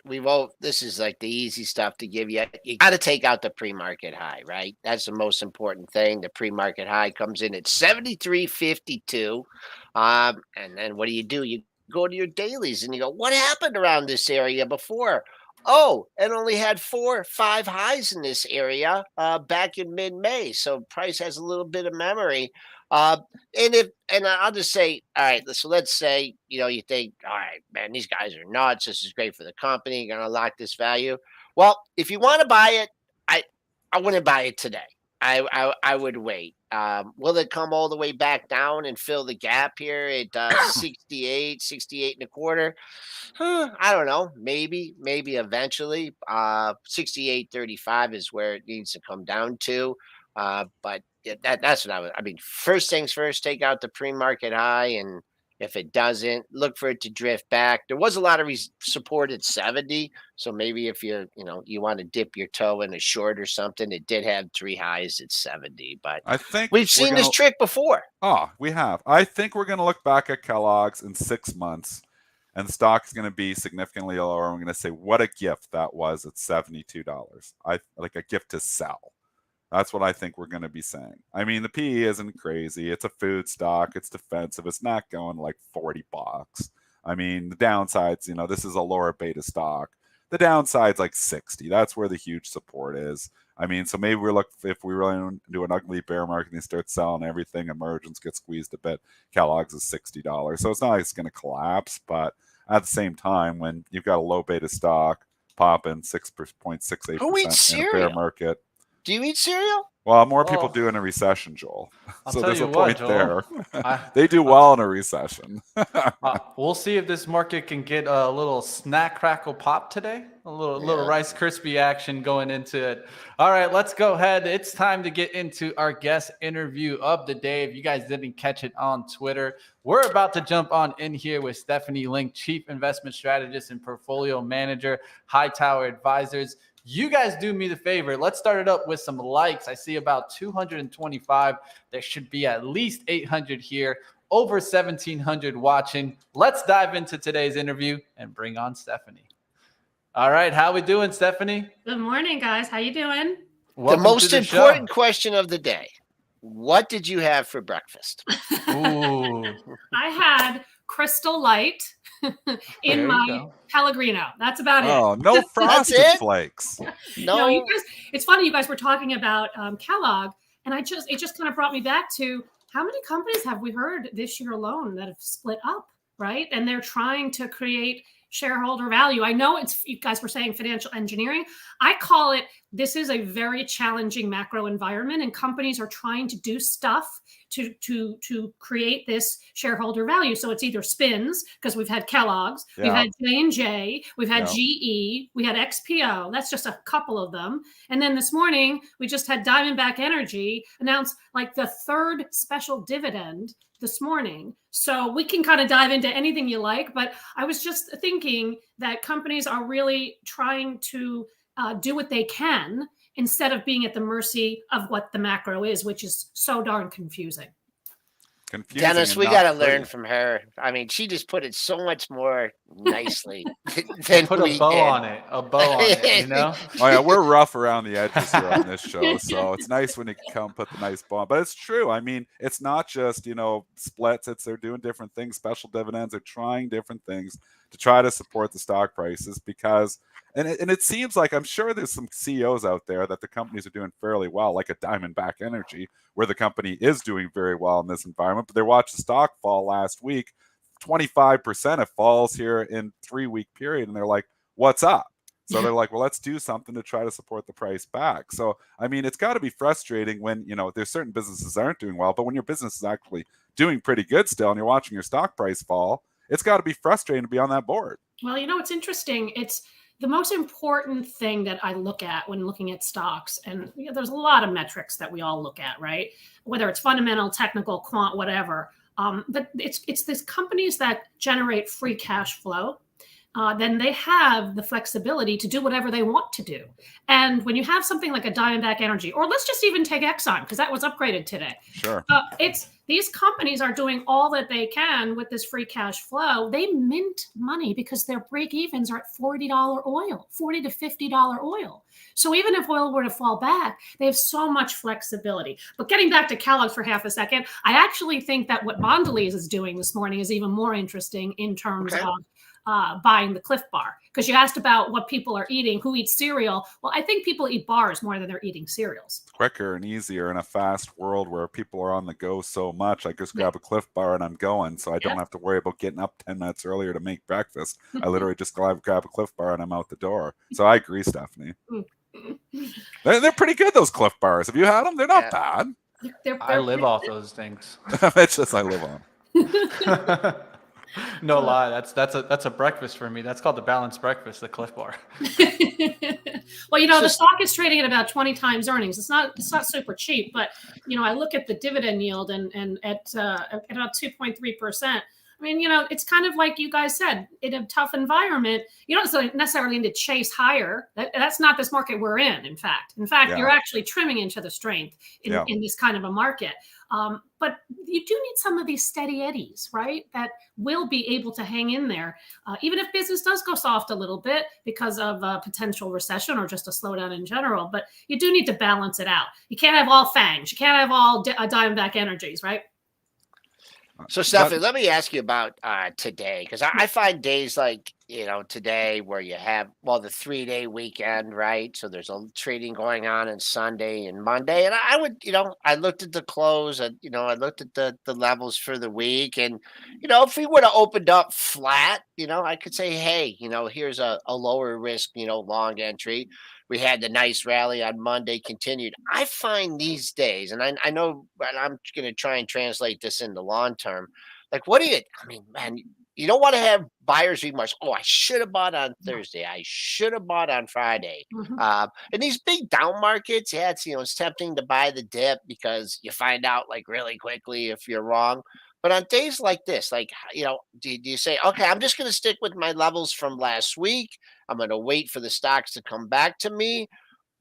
this is like the easy stuff to give you. You got to take out the pre-market high, right? That's the most important thing. The pre-market high comes in at 73.52. And then what do? You go to your dailies and you go, what happened around this area before? Oh, it only had 4 or 5 highs in this area back in mid-May. So price has a little bit of memory. And I'll just say, all right, so let's say, you think, all right, man, these guys are nuts. This is great for the company. You're going to lock this value. Well, if you want to buy it, I wouldn't buy it today. I would wait. Will it come all the way back down and fill the gap here at 68 and a quarter? I don't know. Maybe eventually. 68.35 is where it needs to come down to. But that's what I mean, first things first, take out the pre-market high. And if it doesn't, look for it to drift back. There was a lot of support at 70. So maybe if you want to dip your toe in a short or something, it did have 3 highs at 70. But I think we've seen this trick before. Oh, we have. I think we're going to look back at Kellogg's in 6 months, and the stock's going to be significantly lower. I'm going to say, what a gift that was at $72. Like a gift to sell. That's what I think we're going to be saying. I mean, the PE isn't crazy. It's a food stock. It's defensive. It's not going like $40. I mean, the downsides, this is a lower beta stock. The downside's like 60. That's where the huge support is. I mean, so maybe if we really do an ugly bear market and they start selling everything, emergence gets squeezed a bit. Kellogg's is $60. So it's not like it's going to collapse, but at the same time, when you've got a low beta stock popping 6.68% Who eats in a cereal? bear market. Do you eat cereal? Well, more people do in a recession, Joel. So there's a point there. Joel. They do well in a recession. We'll see if this market can get a little snack crackle pop today. A little Rice Krispie action going into it. All right, let's go ahead. It's time to get into our guest interview of the day. If you guys didn't catch it on Twitter, we're about to jump on in here with Stephanie Link, Chief Investment Strategist and Portfolio Manager, Hightower Advisors. You guys do me the favor. Let's start it up with some likes. I see about 225. There should be at least 800 here, over 1,700 watching. Let's dive into today's interview and bring on Stephanie. All right, how we doing, Stephanie? Good morning, guys. How you doing? The most important question of the day. What did you have for breakfast? Ooh. I had Crystal Light in my Pellegrino. That's about it. Oh, no frosted flakes. No, you guys. It's funny. You guys were talking about Kellogg, and it just kind of brought me back to how many companies have we heard this year alone that have split up, right? And they're trying to create shareholder value. I know you guys were saying financial engineering. I call it, this is a very challenging macro environment, and companies are trying to do stuff to create this shareholder value. So it's either spins, because we've had Kellogg's, we've had J&J, we've had GE, we had XPO. That's just a couple of them. And then this morning, we just had Diamondback Energy announce like the third special dividend this morning. So we can kind of dive into anything you like, but I was just thinking that companies are really trying to do what they can instead of being at the mercy of what the macro is, which is so darn confusing. Dennis, we got to learn from her. I mean, she just put it so much more nicely than put a bow on it. A bow on it, Oh yeah, we're rough around the edges here on this show, so it's nice when you can come put the nice bow on. But it's true. I mean, it's not just splits. They're doing different things, special dividends. They're trying different things to try to support the stock prices because. And it seems like I'm sure there's some CEOs out there that the companies are doing fairly well, like a Diamondback Energy, where the company is doing very well in this environment. But they watched the stock fall last week, 25%. It falls here in 3-week period. And they're like, what's up? So they're like, well, let's do something to try to support the price back. So, I mean, it's got to be frustrating when, there's certain businesses that aren't doing well. But when your business is actually doing pretty good still and you're watching your stock price fall, it's got to be frustrating to be on that board. Well, it's interesting. It's the most important thing that I look at when looking at stocks, and there's a lot of metrics that we all look at, right? Whether it's fundamental, technical, quant, whatever. But it's these companies that generate free cash flow. Then they have the flexibility to do whatever they want to do. And when you have something like a Diamondback Energy, or let's just even take Exxon, because that was upgraded today. Sure. These companies are doing all that they can with this free cash flow. They mint money because their break evens are at $40 oil, $40 to $50 oil. So even if oil were to fall back, they have so much flexibility. But getting back to Kellogg's for half a second, I actually think that what Mondelez is doing this morning is even more interesting in terms of buying the Cliff Bar, because you asked about what people are eating, who eats cereal. Well, I think people eat bars more than they're eating cereals. Quicker and easier in a fast world where people are on the go so much. I just grab a Cliff Bar and I'm going, so I don't have to worry about getting up 10 minutes earlier to make breakfast. I literally just grab a Cliff Bar and I'm out the door. So I agree, Stephanie. They're pretty good, those Cliff Bars. Have you had them? They're not bad. I live off those things. It's just I live on. No lie, that's a breakfast for me. That's called the balanced breakfast, the Cliff Bar. Well, the stock is trading at about 20 times earnings. It's not super cheap, but I look at the dividend yield and at about 2.3%. I mean, it's kind of like you guys said, in a tough environment, you don't necessarily need to chase higher. That's not this market we're in. In fact, Yeah. you're actually trimming into the strength in this kind of a market. But you do need some of these steady eddies, right? That will be able to hang in there, even if business does go soft a little bit because of a potential recession or just a slowdown in general. But you do need to balance it out. You can't have all fangs. You can't have all Diamondback energies, right? So, Stephanie, let me ask you about today, because I find days like, today where you have, the 3-day weekend, right? So there's a trading going on Sunday and Monday. And I would, I looked at the close and, I looked at the levels for the week. And, if we would have opened up flat, I could say, hey, here's a lower risk, long entry. We had the nice rally on Monday continued. I find these days, and I know, and I'm going to try and translate this into long term. Like, man, you don't want to have buyers remorse. Oh, I should have bought on Thursday. I should have bought on Friday. And these big down markets, it's tempting to buy the dip because you find out like really quickly if you're wrong. But on days like this, like, do you say, okay, I'm just going to stick with my levels from last week. I'm going to wait for the stocks to come back to me.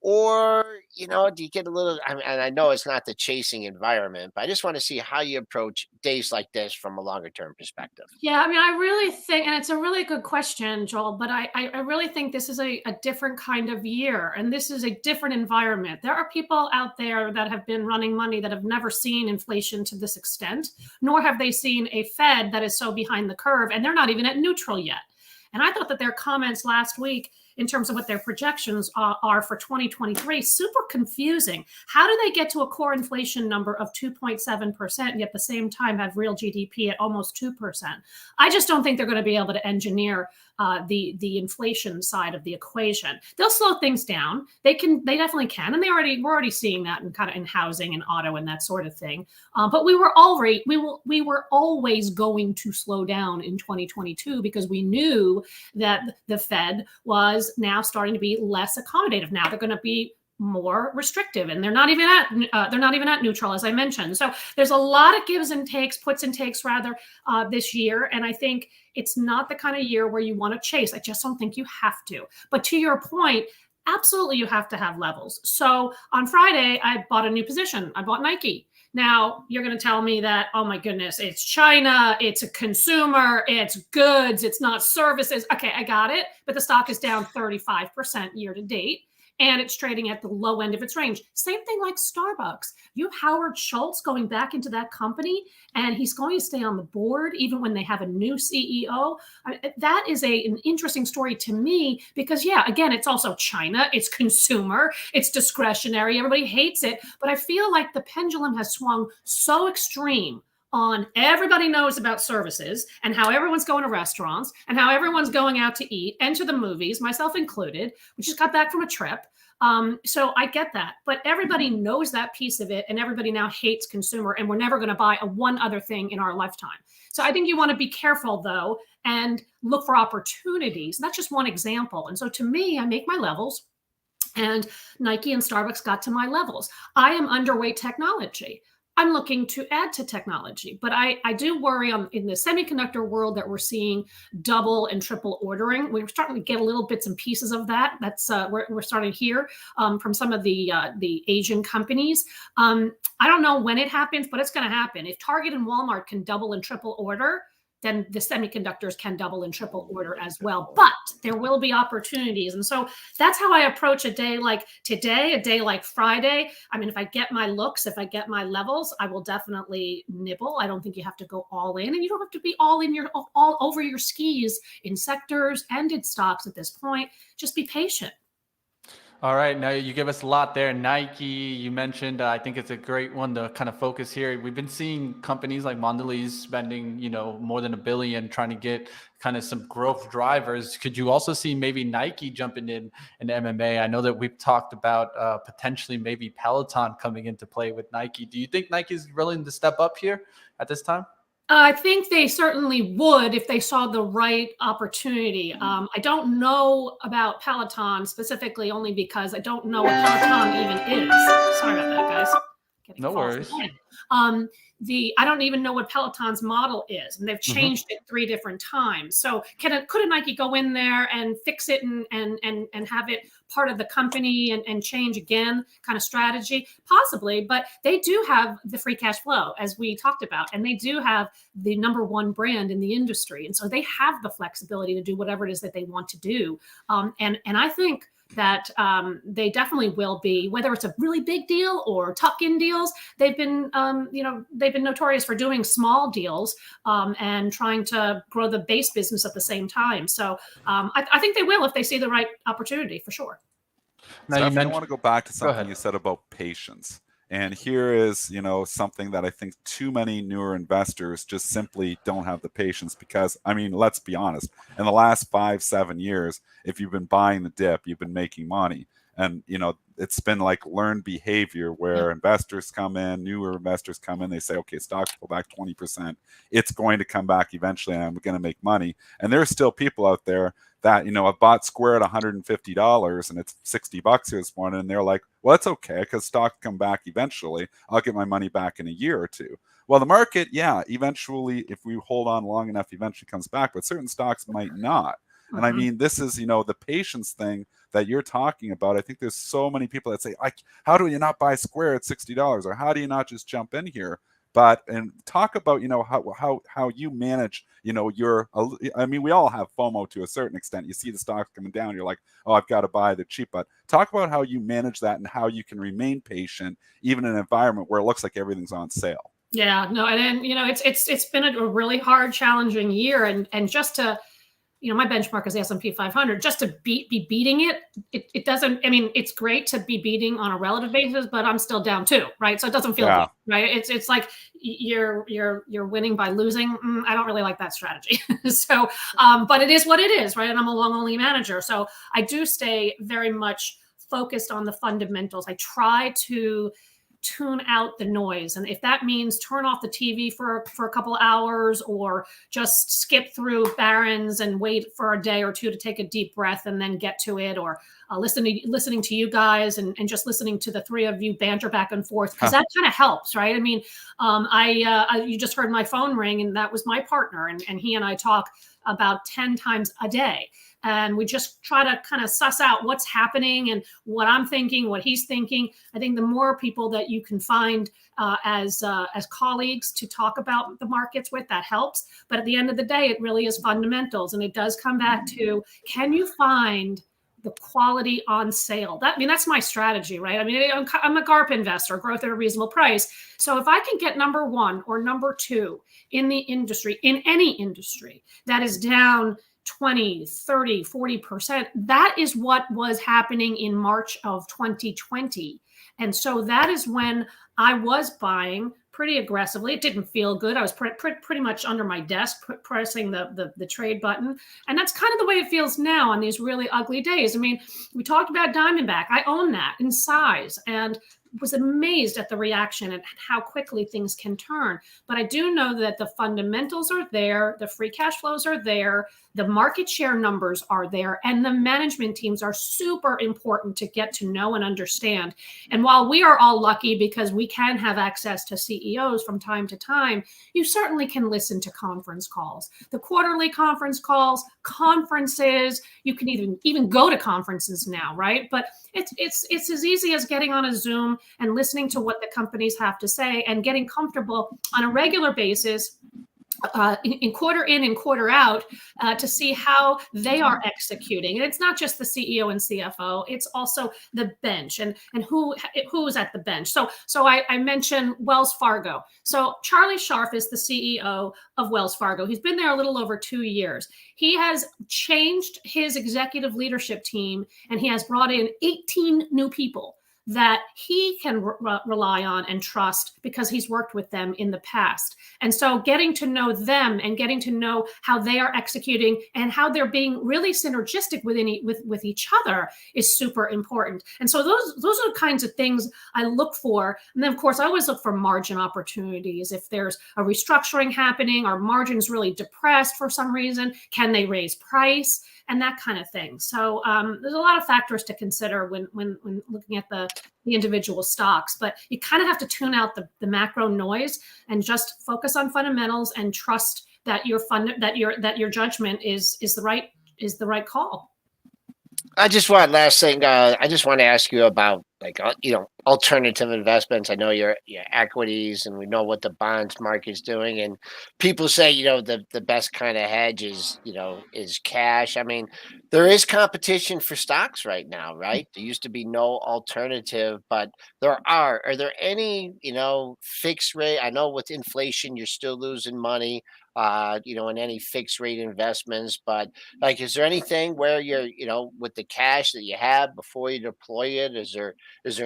Or, do you get a little, and I know it's not the chasing environment, but I just want to see how you approach days like this from a longer term perspective. Yeah, I mean, I really think, and it's a really good question, Joel, but I really think this is a different kind of year, and this is a different environment. There are people out there that have been running money that have never seen inflation to this extent, nor have they seen a Fed that is so behind the curve, and they're not even at neutral yet. And I thought that their comments last week in terms of what their projections are for 2023, super confusing. How do they get to a core inflation number of 2.7% and yet at the same time have real GDP at almost 2%? I just don't think they're going to be able to engineer the inflation side of the equation. They'll slow things down. They definitely can, and we're already seeing that in housing and auto and that sort of thing. But we were always going to slow down in 2022 because we knew that the Fed was now starting to be less accommodative. Now they're going to be more restrictive, and they're not even at neutral, as I mentioned. So there's a lot of puts and takes rather this year, and I think it's not the kind of year where you want to chase. I just don't think you have to. But to your point, absolutely you have to have levels. So on Friday, I bought a new position. I bought Nike. Now you're going to tell me that, oh my goodness, it's China, it's a consumer, it's goods, it's not services. Okay, I got it. But the stock is down 35% year to date, and it's trading at the low end of its range. Same thing like Starbucks. You have Howard Schultz going back into that company, and he's going to stay on the board even when they have a new CEO. That is an interesting story to me because, yeah, again, it's also China, it's consumer, it's discretionary, everybody hates it. But I feel like the pendulum has swung so extreme on everybody knows about services and how everyone's going to restaurants and how everyone's going out to eat and to the movies, myself included. We just got back from a trip. So I get that, but everybody knows that piece of it, and everybody now hates consumer, and we're never going to buy one other thing in our lifetime. So I think you want to be careful though, and look for opportunities. That's just one example. And so to me, I make my levels, and Nike and Starbucks got to my levels. I am underweight technology. I'm looking to add to technology, but I do worry in the semiconductor world that we're seeing double and triple ordering. We're starting to get a little bits and pieces of that. That's we're starting to hear from some of the Asian companies. I don't know when it happens, but it's going to happen. If Target and Walmart can double and triple order, then the semiconductors can double and triple order as well. But there will be opportunities. And so that's how I approach a day like today, a day like Friday. I mean, if I get my looks, if I get my levels, I will definitely nibble. I don't think you have to go all in, and you don't have to be all over your skis in sectors and in stocks at this point. Just be patient. All right. Now you give us a lot there. Nike, you mentioned, I think it's a great one to kind of focus here. We've been seeing companies like Mondelez spending, more than $1 billion trying to get kind of some growth drivers. Could you also see maybe Nike jumping in MMA? I know that we've talked about potentially maybe Peloton coming into play with Nike. Do you think Nike is willing to step up here at this time? I think they certainly would if they saw the right opportunity. I don't know about Peloton specifically only because I don't know what Peloton even is. Sorry about that, guys. getting No false worries. again. I don't even know what Peloton's model is, and they've changed it 3 different times. So could a Nike go in there and fix it and have it part of the company and change again kind of strategy? Possibly, but they do have the free cash flow, as we talked about, and they do have the number 1 brand in the industry, and so they have the flexibility to do whatever it is that they want to do. And I think that they definitely will be, whether it's a really big deal or tuck-in deals. They've been, they've been notorious for doing small deals and trying to grow the base business at the same time. So I think they will if they see the right opportunity, for sure. Now Stephanie, I want to go back to something ahead. you said about patience. And here is, something that I think too many newer investors just simply don't have the patience because, I mean, let's be honest, in the last 5-7 years, if you've been buying the dip, you've been making money. And, it's been like learned behavior where investors come in, newer investors come in, they say, okay, stocks go back 20%. It's going to come back eventually and I'm going to make money. And there's still people out there that, I bought Square at $150 and it's $60 here this morning. And they're like, well, it's okay because stocks come back eventually. I'll get my money back in a year or two. Well, the market, eventually, if we hold on long enough, eventually comes back, but certain stocks might not. And I mean, this is, the patience thing that you're talking about. I think there's so many people that say, how do you not buy Square at $60? Or how do you not just jump in here? And talk about, how you manage, we all have FOMO to a certain extent. You see the stocks coming down, you're like, oh, I've got to buy, they're cheap. But talk about how you manage that and how you can remain patient, even in an environment where it looks like everything's on sale. Yeah, no, and then, it's been a really hard, challenging year, and just to, my benchmark is the S&P 500. Just to be beating it doesn't. I mean, it's great to be beating on a relative basis, but I'm still down too, right? So it doesn't feel good, right? It's like you're winning by losing. I don't really like that strategy. So, but it is what it is, right? And I'm a long only manager, so I do stay very much focused on the fundamentals. I try to tune out the noise. And if that means turn off the TV for a couple hours, or just skip through Barron's and wait for a day or two to take a deep breath and then get to it, or listening to you guys and just listening to the 3 of you banter back and forth, because that kind of helps, right? I mean, you just heard my phone ring, and that was my partner, and he and I talk about 10 times a day. And we just try to kind of suss out what's happening and what I'm thinking, what he's thinking. I think the more people that you can find as colleagues to talk about the markets with, that helps. But at the end of the day, it really is fundamentals. And it does come back to, can you find the quality on sale? That's my strategy, right? I mean, I'm a GARP investor, growth at a reasonable price. So if I can get number 1 or number 2 in the industry, in any industry, that is down 20, 30, 40%. That is what was happening in March of 2020. And so that is when I was buying pretty aggressively. It didn't feel good. I was pretty much under my desk pressing the trade button. And that's kind of the way it feels now on these really ugly days. I mean, we talked about Diamondback. I own that in size and was amazed at the reaction and how quickly things can turn. But I do know that the fundamentals are there, the free cash flows are there, the market share numbers are there, and the management teams are super important to get to know and understand. And while we are all lucky because we can have access to CEOs from time to time, you certainly can listen to conference calls, the quarterly conference calls, conferences. You can even go to conferences now, right? But it's as easy as getting on a Zoom and listening to what the companies have to say and getting comfortable on a regular basis, in quarter in and quarter out, to see how they are executing. And it's not just the CEO and CFO, it's also the bench and who's at the bench. So I mentioned Wells Fargo. So Charlie Scharf is the CEO of Wells Fargo. He's been there a little over 2 years. He has changed his executive leadership team, and he has brought in 18 new people that he can rely on and trust because he's worked with them in the past. And so getting to know them and getting to know how they are executing and how they're being really synergistic with each other is super important. And so those are the kinds of things I look for. And then, of course, I always look for margin opportunities. If there's a restructuring happening, are margins really depressed for some reason? Can they raise price? And that kind of thing. So there's a lot of factors to consider when looking at the the individual stocks. But you kind of have to tune out the macro noise and just focus on fundamentals and trust that your judgment is the right call. I just want last thing. I just want to ask you about alternative investments. I know your equities, and we know what the bonds market's doing. And people say the best kind of hedge is cash. I mean, there is competition for stocks right now, right? There used to be no alternative, but there are. Are there any fixed rate? I know with inflation, you're still losing money. In any fixed rate investments, but is there anything where you're, with the cash that you have before you deploy it, is there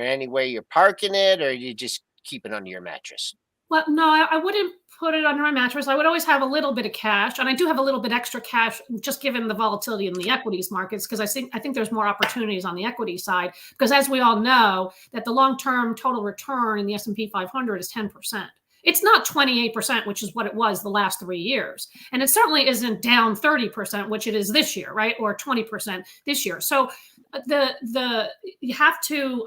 any way you're parking it, or you just keep it under your mattress? Well, no, I wouldn't put it under my mattress. I would always have a little bit of cash, and I do have a little bit extra cash, just given the volatility in the equities markets, because I think there's more opportunities on the equity side. Because as we all know, that the long-term total return in the S&P 500 is 10%. It's not 28%, which is what it was the last 3 years. And it certainly isn't down 30%, which it is this year, right? Or 20% this year. So you have to,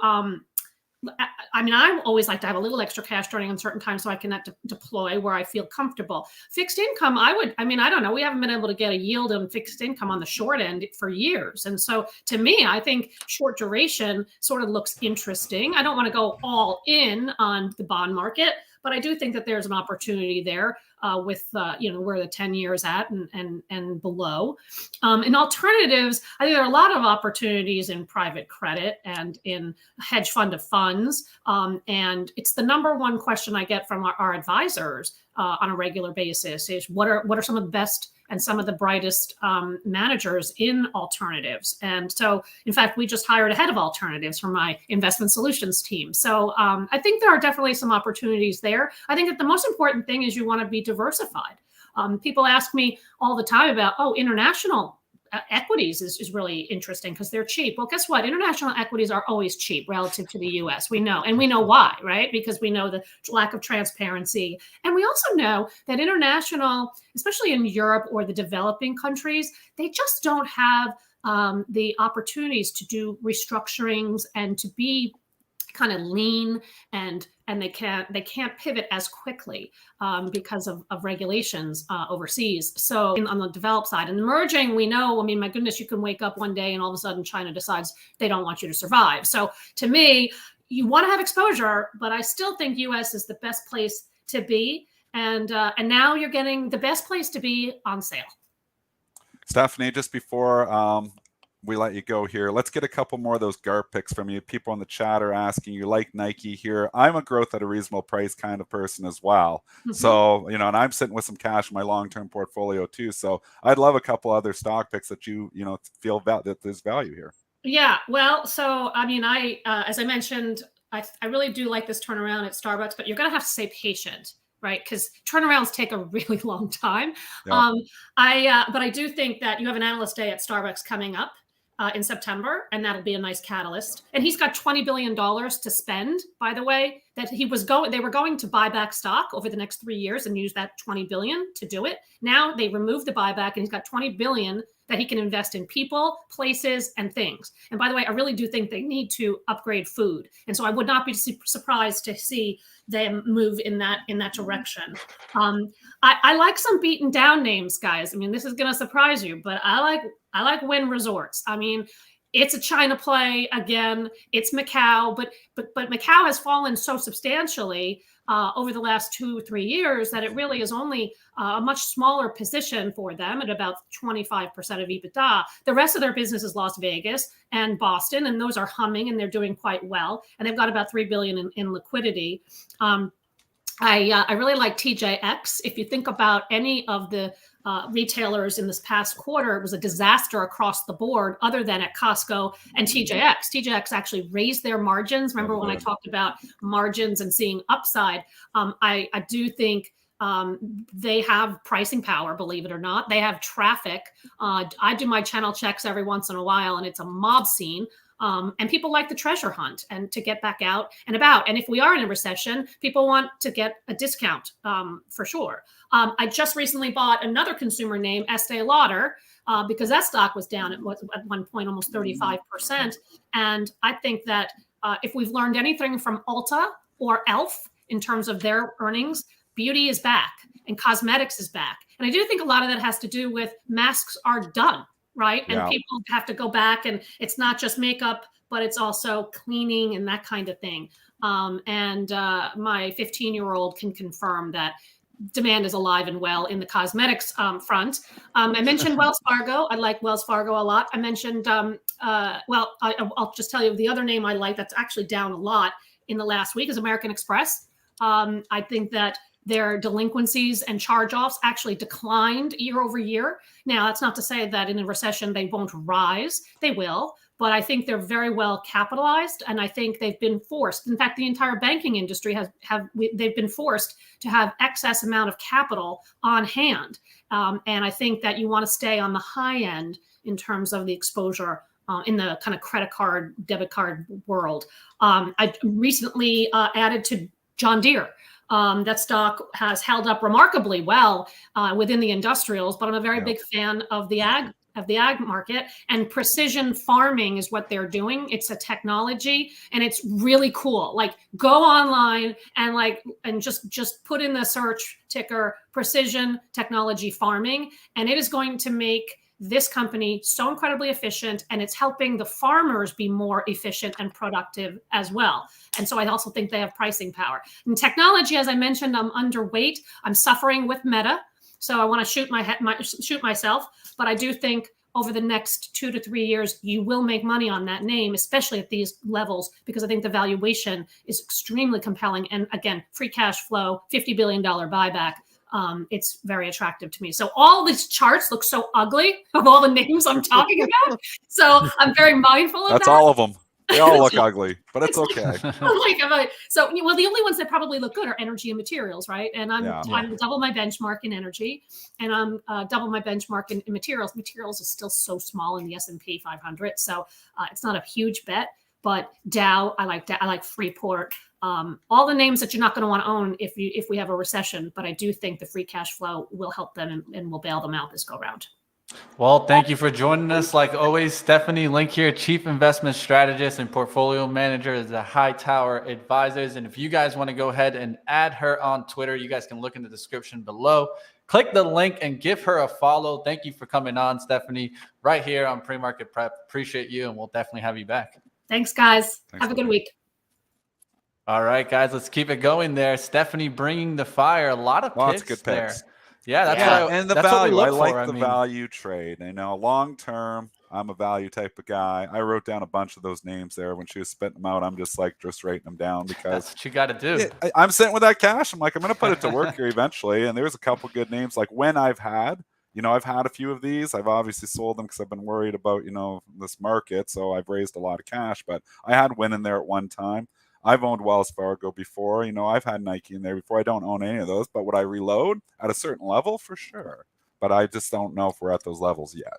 I always like to have a little extra cash during uncertain times so I can deploy where I feel comfortable. Fixed income, I don't know. We haven't been able to get a yield on fixed income on the short end for years. And so to me, I think short duration sort of looks interesting. I don't want to go all in on the bond market, but I do think that there's an opportunity there with where the 10 years at and below. In alternatives, I think there are a lot of opportunities in private credit and in hedge fund of funds. And it's the number one question I get from our advisors on a regular basis is what are some of the best and some of the brightest managers in alternatives. And so, in fact, we just hired a head of alternatives from my investment solutions team. So I think there are definitely some opportunities there. I think that the most important thing is you want to be diversified. People ask me all the time about, international equities is really interesting because they're cheap. Well, guess what? International equities are always cheap relative to the US. We know, and we know why, right? Because we know the lack of transparency. And we also know that international, especially in Europe or the developing countries, they just don't have the opportunities to do restructurings and to be kind of lean, and they can't pivot as quickly because of regulations overseas. So on the developed side and emerging, we know, my goodness, you can wake up one day and all of a sudden China decides they don't want you to survive. So to me, you want to have exposure, but I still think US is the best place to be. And now you're getting the best place to be on sale. Stephanie, just before we let you go here, let's get a couple more of those GARP picks from you. People in the chat are asking, you like Nike here. I'm a growth at a reasonable price kind of person as well. Mm-hmm. So, and I'm sitting with some cash in my long-term portfolio too. So I'd love a couple other stock picks that you feel that there's value here. Yeah, well, so, as I mentioned, I really do like this turnaround at Starbucks, but you're going to have to stay patient, right? Because turnarounds take a really long time. Yeah. But I do think that you have an analyst day at Starbucks coming up in September, and that'll be a nice catalyst. And he's got $20 billion to spend, by the way, that they were going to buy back stock over the next 3 years and use that $20 billion to do it. Now they removed the buyback, and he's got $20 billion that he can invest in people, places, and things. And by the way, I really do think they need to upgrade food. And so I would not be surprised to see them move in that direction. I like some beaten down names, guys. This is going to surprise you, but I like Wynn Resorts. It's a China play again. It's Macau, but Macau has fallen so substantially over the last 2 or 3 years that it really is only a much smaller position for them at about 25% of EBITDA. The rest of their business is Las Vegas and Boston, and those are humming and they're doing quite well. And they've got about $3 billion in liquidity. I really like TJX. If you think about any of the retailers in this past quarter, it was a disaster across the board other than at Costco and TJX. TJX actually raised their margins. Remember when I talked about margins and seeing upside? I do think they have pricing power, believe it or not. They have traffic. I do my channel checks every once in a while, and it's a mob scene. And people like the treasure hunt and to get back out and about. And if we are in a recession, people want to get a discount for sure. I just recently bought another consumer name, Estee Lauder, because that stock was down at one point almost 35%. And I think that if we've learned anything from Ulta or Elf in terms of their earnings, beauty is back and cosmetics is back. And I do think a lot of that has to do with masks are done, right? Yeah. And people have to go back, and it's not just makeup, but it's also cleaning and that kind of thing. And my 15-year-old can confirm that demand is alive and well in the cosmetics front. I mentioned Wells Fargo. I like Wells Fargo a lot. I mentioned, I'll just tell you the other name I like that's actually down a lot in the last week is American Express. I think that their delinquencies and charge-offs actually declined year over year. Now, that's not to say that in a recession they won't rise. They will. But I think they're very well capitalized, and I think they've been forced. In fact, the entire banking industry they've been forced to have excess amount of capital on hand. And I think that you want to stay on the high end in terms of the exposure in the kind of credit card, debit card world. I recently added to John Deere. That stock has held up remarkably well within the industrials, but I'm a very big fan of the ag market, and precision farming is what they're doing. It's a technology and it's really cool. Like, go online and just put in the search ticker precision technology farming, and it is going to make this company so incredibly efficient, and it's helping the farmers be more efficient and productive as well. And so I also think they have pricing power. In technology, as I mentioned, I'm underweight. I'm suffering with Meta. So I want to shoot myself, but I do think over the next 2 to 3 years, you will make money on that name, especially at these levels, because I think the valuation is extremely compelling. And again, free cash flow, $50 billion buyback. It's very attractive to me. So all these charts look so ugly of all the names I'm talking about. So I'm very mindful of that. That's all of them. They all look ugly, but it's okay. So, well, the only ones that probably look good are energy and materials, right? And I'm double my benchmark in energy, and I'm double my benchmark in materials. Materials is still so small in the S&P 500, so it's not a huge bet. But Dow, I like Freeport. All the names that you're not going to want to own if we have a recession, but I do think the free cash flow will help them and will bail them out this go round. Well, thank you for joining us. Like always, Stephanie Link here, Chief Investment Strategist and Portfolio Manager at the Hightower Advisors. And if you guys want to go ahead and add her on Twitter, you guys can look in the description below. Click the link and give her a follow. Thank you for coming on, Stephanie, right here on PreMarket Prep. Appreciate you, and we'll definitely have you back. Thanks, guys. Have a good week. All right, guys, let's keep it going there. Stephanie bringing the fire. A lot of Lots picks of good there. picks. Yeah, that's and the that's value. what we I look like for. the value trade. I know long term, I'm a value type of guy. I wrote down a bunch of those names there when she was spitting them out. I'm just writing them down because that's what you got to do. I'm sitting with that cash. I'm like, I'm going to put it to work here eventually. And there's a couple good names. Like when I've had a few of these. I've obviously sold them because I've been worried about, this market. So I've raised a lot of cash, but I had Win in there at one time. I've owned Wells Fargo before. I've had Nike in there before. I don't own any of those, but would I reload at a certain level? For sure. But I just don't know if we're at those levels yet.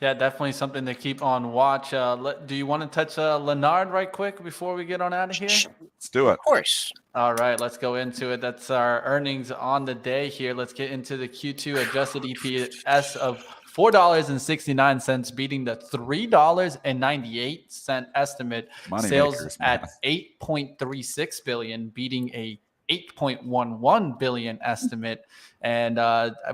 Yeah, definitely something to keep on watch. Do you want to touch Leonard right quick before we get on out of here? Let's do it. Of course. All right, let's go into it. That's our earnings on the day here. Let's get into the Q2 adjusted EPS of $4.69, beating the $3.98 estimate. Money Sales makers, at $8.36 billion, beating a $8.11 billion estimate. And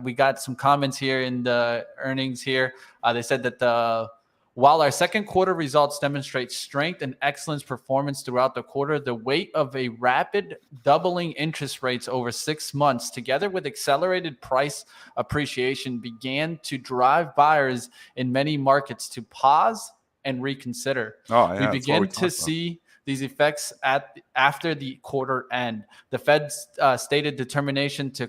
we got some comments here in the earnings here. They said that while our second quarter results demonstrate strength and excellence performance throughout the quarter, the weight of a rapid doubling interest rates over 6 months, together with accelerated price appreciation, began to drive buyers in many markets to pause and reconsider. We begin to see these effects after the quarter end. The Fed's stated determination to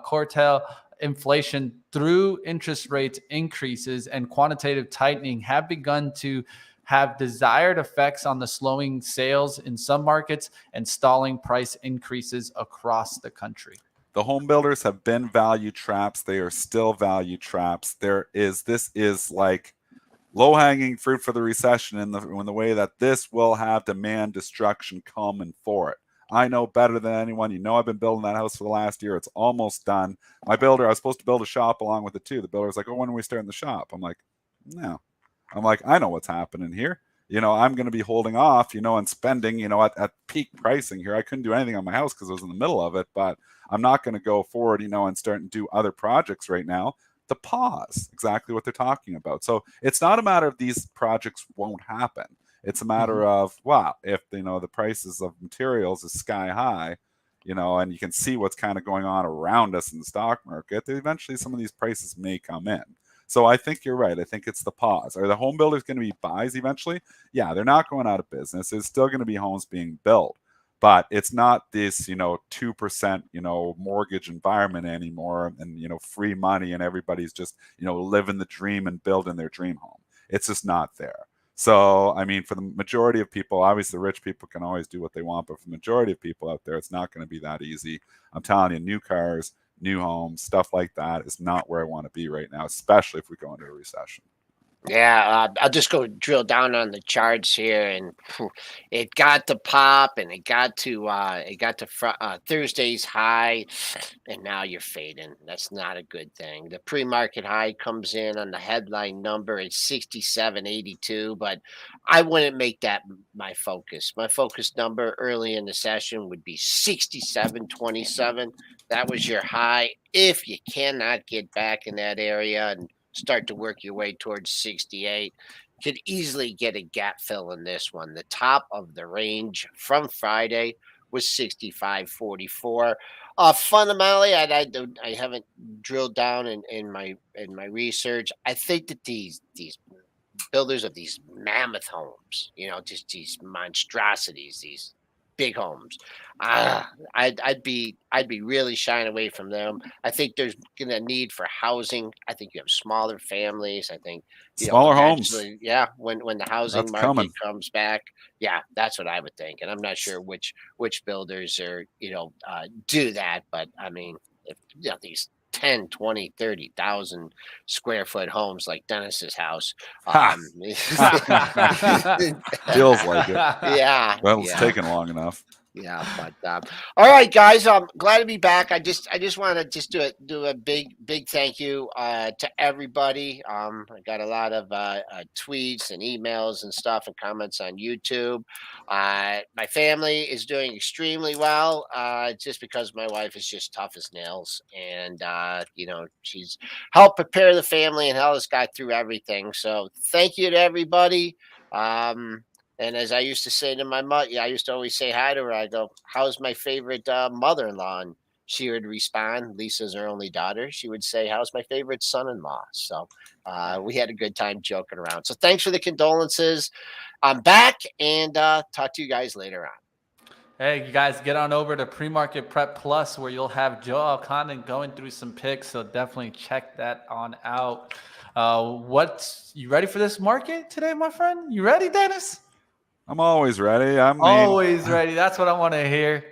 curtail inflation through interest rate increases and quantitative tightening have begun to have desired effects on the slowing sales in some markets and stalling price increases across the country. The home builders have been value traps. They are still value traps. This is like low-hanging fruit for the recession in the way that this will have demand destruction coming for it. I know better than anyone. I've been building that house for the last year. It's almost done. My builder, I was supposed to build a shop along with it too. The builder's like, oh, when are we starting the shop? I'm like, no. I'm like, I know what's happening here. I'm going to be holding off, and spending, at peak pricing here. I couldn't do anything on my house because I was in the middle of it, but I'm not going to go forward, and start and do other projects right now to pause. Exactly what they're talking about. So it's not a matter of these projects won't happen. It's a matter of, wow, if, the prices of materials is sky high, and you can see what's kind of going on around us in the stock market, eventually some of these prices may come in. So I think you're right. I think it's the pause. Are the home builders going to be buys eventually? Yeah, they're not going out of business. There's still going to be homes being built, but it's not this, 2%, mortgage environment anymore, and, free money, and everybody's just, living the dream and building their dream home. It's just not there. So, I mean, for the majority of people, obviously the rich people can always do what they want, but for the majority of people out there, it's not going to be that easy. I'm telling you, new cars, new homes, stuff like that is not where I want to be right now, especially if we go into a recession. Yeah, I'll just go drill down on the charts here, and it got to pop, and it got to Thursday's high, and now you're fading. That's not a good thing. The pre-market high comes in on the headline number at 67.82, but I wouldn't make that my focus. My focus number early in the session would be 67.27. That was your high. If you cannot get back in that area and start to work your way towards 68, could easily get a gap fill in this one. The top of the range from Friday was 65.44. Fundamentally, I haven't drilled down in my research. I think that these builders of these mammoth homes, just these monstrosities, these big homes, I'd be really shying away from them. I think there's gonna need for housing. I think you have smaller families. I think Smaller homes. eventually, yeah, when the housing That's market coming. comes back, yeah, that's what I would think. And I'm not sure which builders are do that, but I mean, if these 10, 20, 30,000 square foot homes like Dennis's house. Feels like it. Yeah. Well, it's taken long enough. Yeah, but all right, guys. I'm glad to be back. I just want to just do a big thank you to everybody. I got a lot of tweets and emails and stuff and comments on YouTube. My family is doing extremely well. Just because my wife is just tough as nails, and she's helped prepare the family and helped us got through everything. So thank you to everybody. And as I used to say to my mother, I used to always say hi to her. I go, "How's my favorite mother-in-law?" And she would respond, Lisa's her only daughter. She would say, "How's my favorite son-in-law?" So we had a good time joking around. So thanks for the condolences. I'm back, and talk to you guys later on. Hey, you guys, get on over to PreMarket Prep Plus, where you'll have Joe Elconin going through some picks. So definitely check that on out. You ready for this market today, my friend? You ready, Dennis? I'm always ready. Always ready. That's what I want to hear.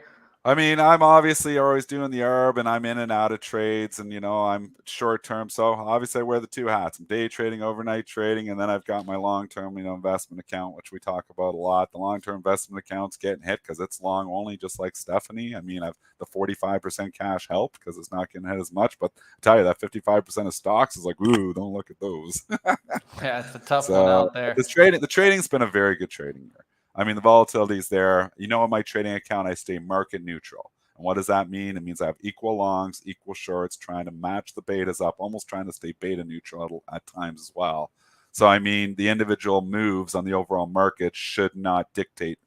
I mean, I'm obviously always doing the arb, and I'm in and out of trades, and I'm short term. So obviously I wear the two hats. I'm day trading, overnight trading, and then I've got my long term, investment account, which we talk about a lot. The long term investment account's getting hit because it's long only, just like Stephanie. I mean, I've the 45% cash helped because it's not getting hit as much. But I tell you, that 55% of stocks is like, ooh, don't look at those. Yeah, it's a tough one out there. The trading's been a very good trading year. I mean, the volatility is there. On my trading account, I stay market neutral. And what does that mean? It means I have equal longs, equal shorts, trying to match the betas up, almost trying to stay beta neutral at times as well. So, I mean, the individual moves on the overall market should not dictate,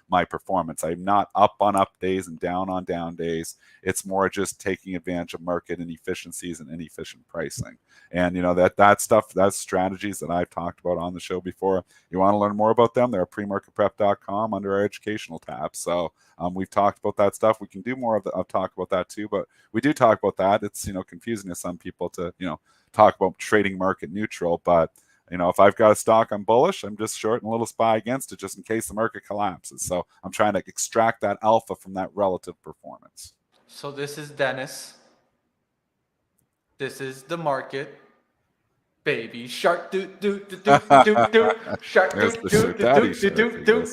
my performance. I'm not up on up days and down on down days. It's more just taking advantage of market inefficiencies and inefficient pricing. And that stuff, that's strategies that I've talked about on the show before. You want to learn more about them? They're at premarketprep.com under our educational tab. So we've talked about that stuff. We can do more of talk about that too, but we do talk about that. It's confusing to some people to talk about trading market neutral, but if I've got a stock I'm bullish, I'm just short and a little SPY against it just in case the market collapses. So I'm trying to extract that alpha from that relative performance. So this is Dennis. This is the market. Baby shark do do do do do do shark do do do do do do.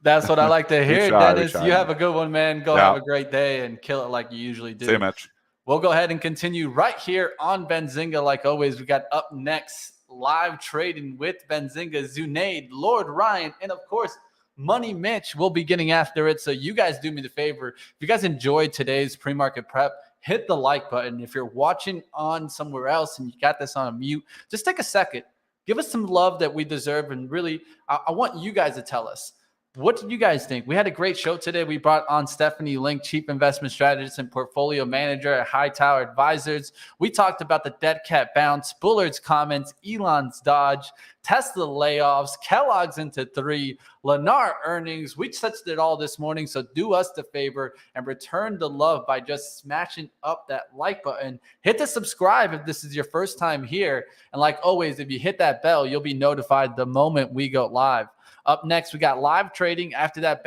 That's what I like to hear, Dennis. You have a good one, man. Go have a great day and kill it like you usually do. See you, Mitch. We'll go ahead and continue right here on Benzinga. Like always, we got up next live trading with Benzinga, Zunaid, Lord Ryan, and of course, Money Mitch will be getting after it. So you guys do me the favor. If you guys enjoyed today's pre-market prep, hit the like button. If you're watching on somewhere else and you got this on a mute, just take a second. Give us some love that we deserve. And really, I want you guys to tell us, what did you guys think? We had a great show today. We brought on Stephanie Link, Chief Investment Strategist and Portfolio Manager at Hightower Advisors. We talked about the dead cat bounce, Bullard's comments, Elon's dodge, Tesla layoffs, Kellogg's into 3, Lennar earnings. We touched it all this morning, so do us the favor and return the love by just smashing up that like button. Hit the subscribe if this is your first time here. And like always, if you hit that bell, you'll be notified the moment we go live. Up next, we got live trading. After that,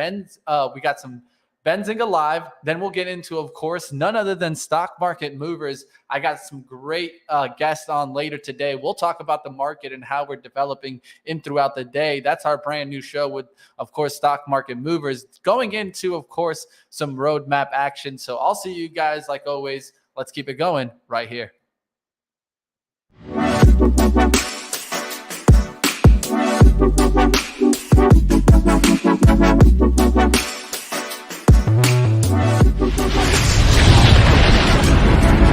we got some Benzinga live. Then we'll get into, of course, none other than stock market movers. I got some great guests on later today. We'll talk about the market and how we're developing in throughout the day. That's our brand new show with, of course, stock market movers. Going into, of course, some roadmap action. So I'll see you guys, like always. Let's keep it going right here.